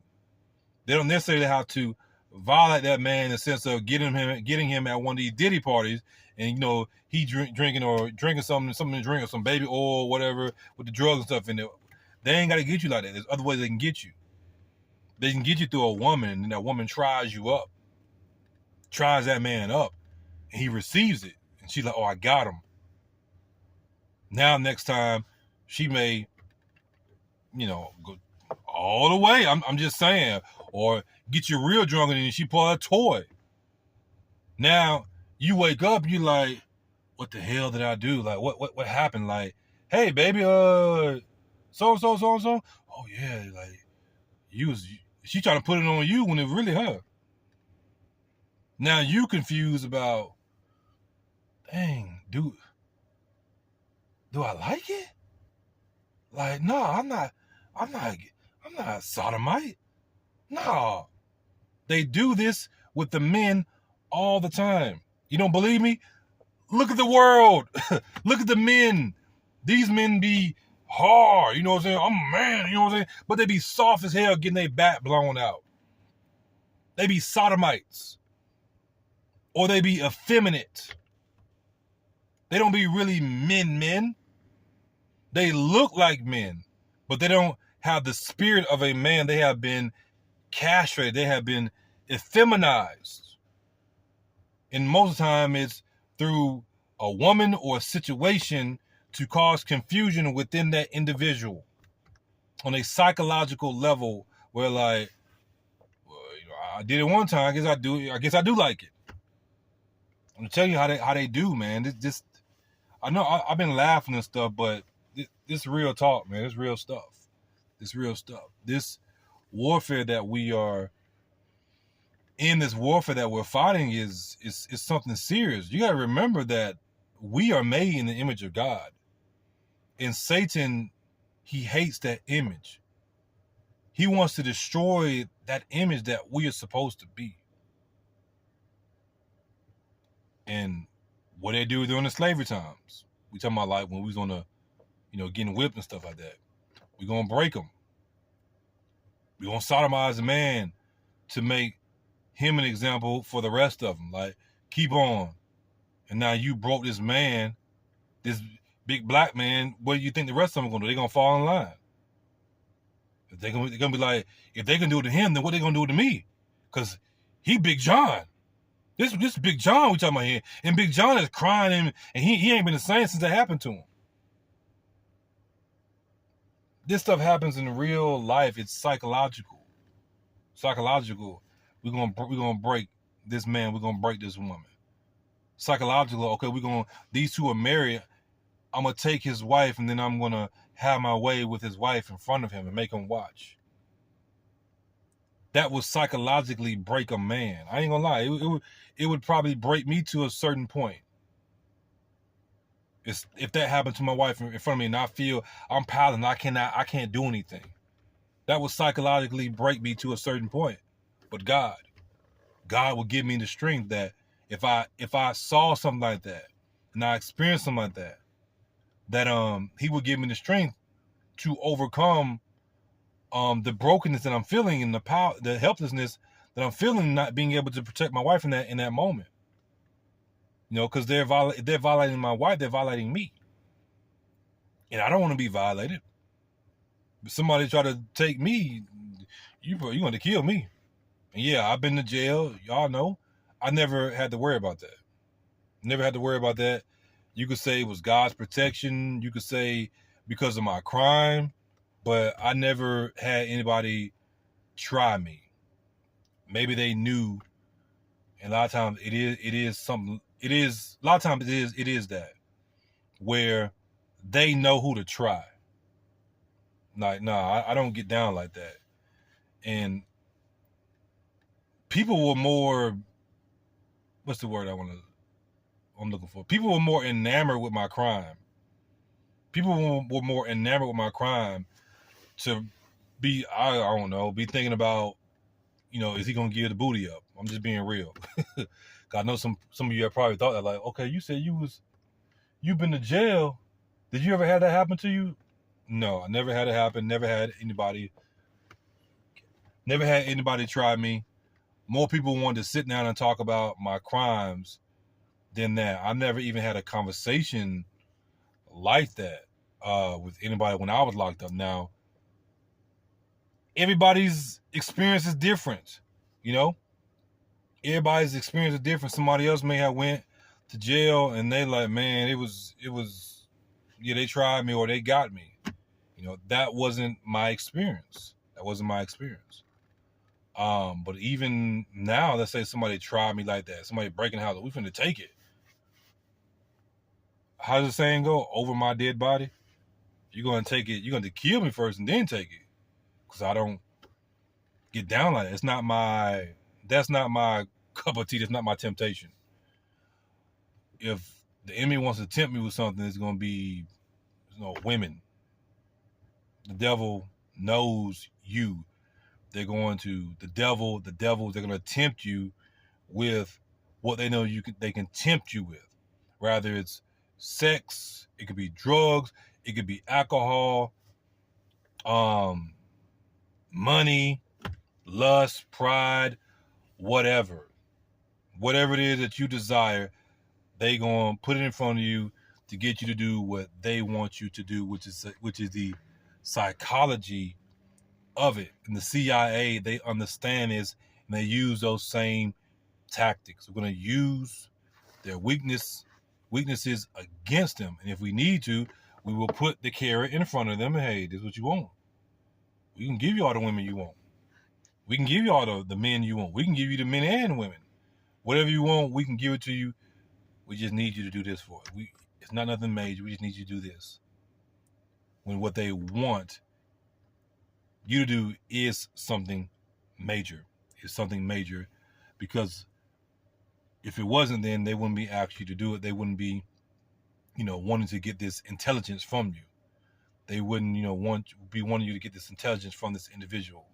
A: They don't necessarily have to violate that man in the sense of getting him at one of these Diddy parties, and you know he drinking something to drink, or some baby oil or whatever with the drugs and stuff in it. They ain't got to get you like that. There's other ways they can get you. They can get you through a woman, and that woman tries that man up, and he receives it, and she's like, oh, I got him. Now next time she may, go all the way. I'm just saying, or get you real drunk and then she pull out a toy. Now you wake up, you like, what the hell did I do? Like, what happened? Like, hey baby, so. Oh yeah, like she trying to put it on you when it really her. Now you confused about, dang, do I like it? Like, no, I'm not a sodomite. No. They do this with the men all the time. You don't believe me? Look at the world. Look at the men. These men be hard, you know what I'm saying? I'm a man, you know what I'm saying? But they be soft as hell getting their back blown out. They be sodomites. Or they be effeminate. They don't be really men. They look like men, but they don't have the spirit of a man. They have been castrated. They have been effeminized. And most of the time it's through a woman or a situation to cause confusion within that individual on a psychological level, where like, well, I did it one time. I guess I do like it. I'm gonna tell you how they do, man. I know I've been laughing and stuff, but this real talk, man. It's real stuff. This real stuff. This warfare that we are in, this warfare that we're fighting is something serious. You got to remember that we are made in the image of God. And Satan, he hates that image. He wants to destroy that image that we are supposed to be. And what they do during the slavery times. We talking about like when we was on the, getting whipped and stuff like that. We gonna break them. We gonna sodomize a man to make him an example for the rest of them. Like, keep on. And now you broke this man, this big black man, what do you think the rest of them gonna do? They're gonna fall in line. If they're gonna be like, if they can do it to him, then what they gonna do to me? Cause he Big John. This Big John we talking about here. And Big John is crying and he ain't been the same since that happened to him. This stuff happens in real life. It's psychological. Psychological. We're gonna break this man. We're gonna break this woman. Psychological. Okay, these two are married. I'm gonna take his wife, and then I'm gonna have my way with his wife in front of him and make him watch. That would psychologically break a man. I ain't gonna lie. It would probably break me to a certain point. If that happened to my wife in front of me and I feel I'm powerless, I can't do anything. That would psychologically break me to a certain point. But God will give me the strength that if I saw something like that and I experienced something like that, he would give me the strength to overcome the brokenness that I'm feeling and the helplessness that I'm feeling, not being able to protect my wife in that moment. You know, because they're violating my wife, they're violating me. And I don't want to be violated. If somebody try to take me, you're going to kill me. And yeah, I've been to jail. Y'all know. I never had to worry about that. Never had to worry about that. You could say it was God's protection. You could say because of my crime. But I never had anybody try me. Maybe they knew. And a lot of times it is something. It is a lot of times it is that where they know who to try. Like, nah, I don't get down like that. And people were more, what's the word I'm looking for? People were more enamored with my crime. People were more enamored with my crime to be, I don't know, be thinking about, you know, is he gonna give the booty up? I'm just being real. I know some of you have probably thought that, like, okay, you said you've been to jail. Did you ever have that happen to you? No, I never had it happen. Never had anybody try me. More people wanted to sit down and talk about my crimes than that. I never even had a conversation like that with anybody when I was locked up. Now, everybody's experience is different, you know? Everybody's experience is different. Somebody else may have went to jail and they like, man, it was, yeah, they tried me or they got me. You know, that wasn't my experience. But even now, let's say somebody tried me like that, somebody breaking the house, we finna take it. How does the saying go? Over my dead body? You're gonna take it, you're gonna kill me first and then take it. Because I don't get down like that. That's not my cup of tea, that's not my temptation. If the enemy wants to tempt me with something, it's gonna be, you know, women. The devil knows you. They're going to, they're going to tempt you with what they know they can tempt you with. Rather it's sex, it could be drugs, it could be alcohol, money, lust, pride, whatever. Whatever it is that you desire, they going to put it in front of you to get you to do what they want you to do, which is the psychology of it. And the CIA, they understand this and they use those same tactics. We're going to use their weaknesses against them. And if we need to, we will put the carrot in front of them and, hey, this is what you want. We can give you all the women you want. We can give you all the men you want. We can give you the men and women. Whatever you want, we can give it to you. We just need you to do this for it. It's not nothing major. We just need you to do this. When what they want you to do is something major. It's something major, because if it wasn't, then they wouldn't be asking you to do it. They wouldn't be, you know, wanting to get this intelligence from you. They wouldn't, you know, be wanting you to get this intelligence from this individual,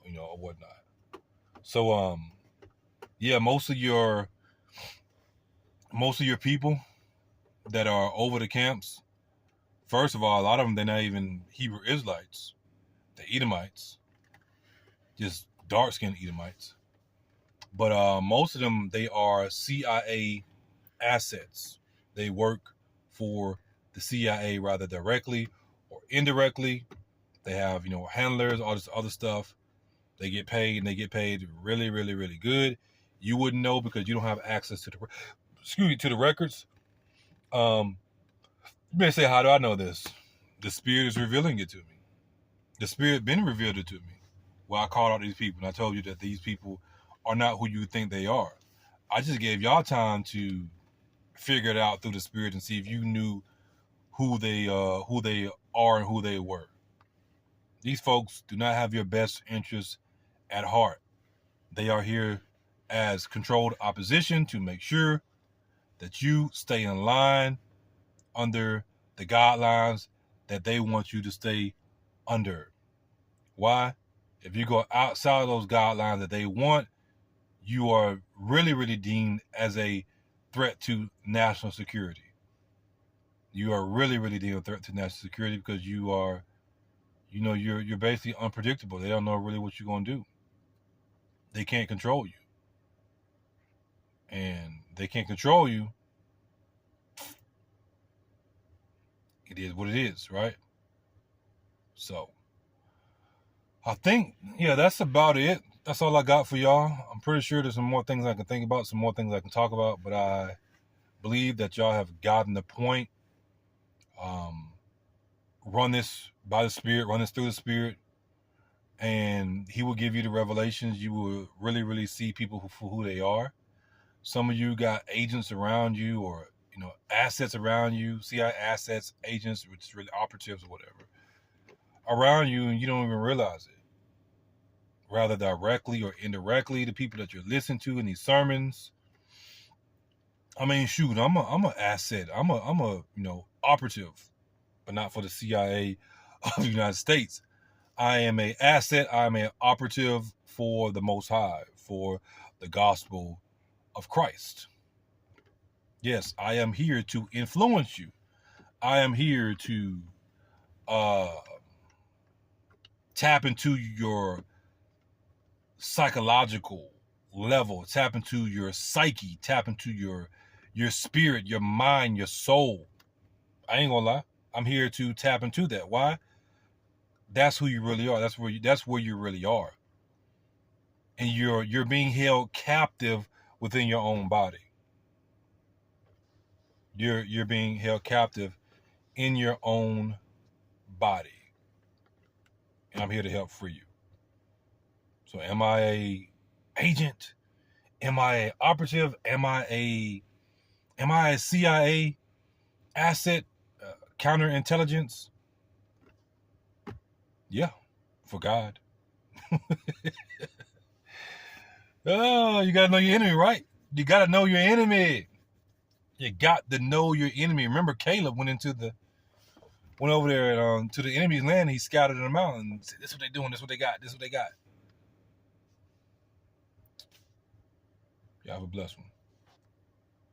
A: you know, or whatnot. So, yeah, most of your people that are over the camps, first of all, a lot of them, they're not even Hebrew Israelites. They're Edomites, just dark-skinned Edomites. But most of them, they are CIA assets. They work for the the CIA rather directly or indirectly. They have, handlers, all this other stuff. They get paid, and they get paid really, really, really good. You wouldn't know because you don't have access to the records. You may say, how do I know this? The Spirit is revealing it to me. The Spirit been revealed it to me. Well, I called out these people, and I told you that these people are not who you think they are. I just gave y'all time to figure it out through the Spirit and see if you knew who they are and who they were. These folks do not have your best interests at heart. They are here as controlled opposition to make sure that you stay in line under the guidelines that they want you to stay under. Why? If you go outside of those guidelines that they want, you are really, really deemed as a threat to national security. You are really, really deemed a threat to national security because you are, you're basically unpredictable. They don't know really what you're going to do. They can't control you. And they can't control you. It is what it is, right? So, I think, that's about it. That's all I got for y'all. I'm pretty sure there's some more things I can think about, some more things I can talk about, but I believe that y'all have gotten the point. Run this by the Spirit, run this through the Spirit, and He will give you the revelations. You will really, really see people for who they are. Some of you got agents around you, or assets around you. CIA assets, agents, which is really operatives or whatever, around you, and you don't even realize it. Rather directly or indirectly, the people that you're listening to in these sermons. I mean, shoot, I'm an asset. I'm a operative, but not for the CIA of the United States. I am an asset. I am an operative for the Most High, for the gospel of Christ. Yes, I am here to influence you. I am here to tap into your psychological level, tap into your psyche, tap into your spirit, your mind, your soul. I ain't gonna lie. I'm here to tap into that. Why? That's who you really are. That's where you really are. And you're being held captive within your own body. You're being held captive in your own body. And I'm here to help free you. So am I a agent? Am I a operative? Am I a CIA asset, counterintelligence? Yeah, for God. Oh, you gotta know your enemy, right? You gotta know your enemy. You got to know your enemy. Remember, Caleb went over there to the enemy's land. He scouted them out and said, "This is what they're doing. This is what they got. This is what they got." Y'all have a blessed one.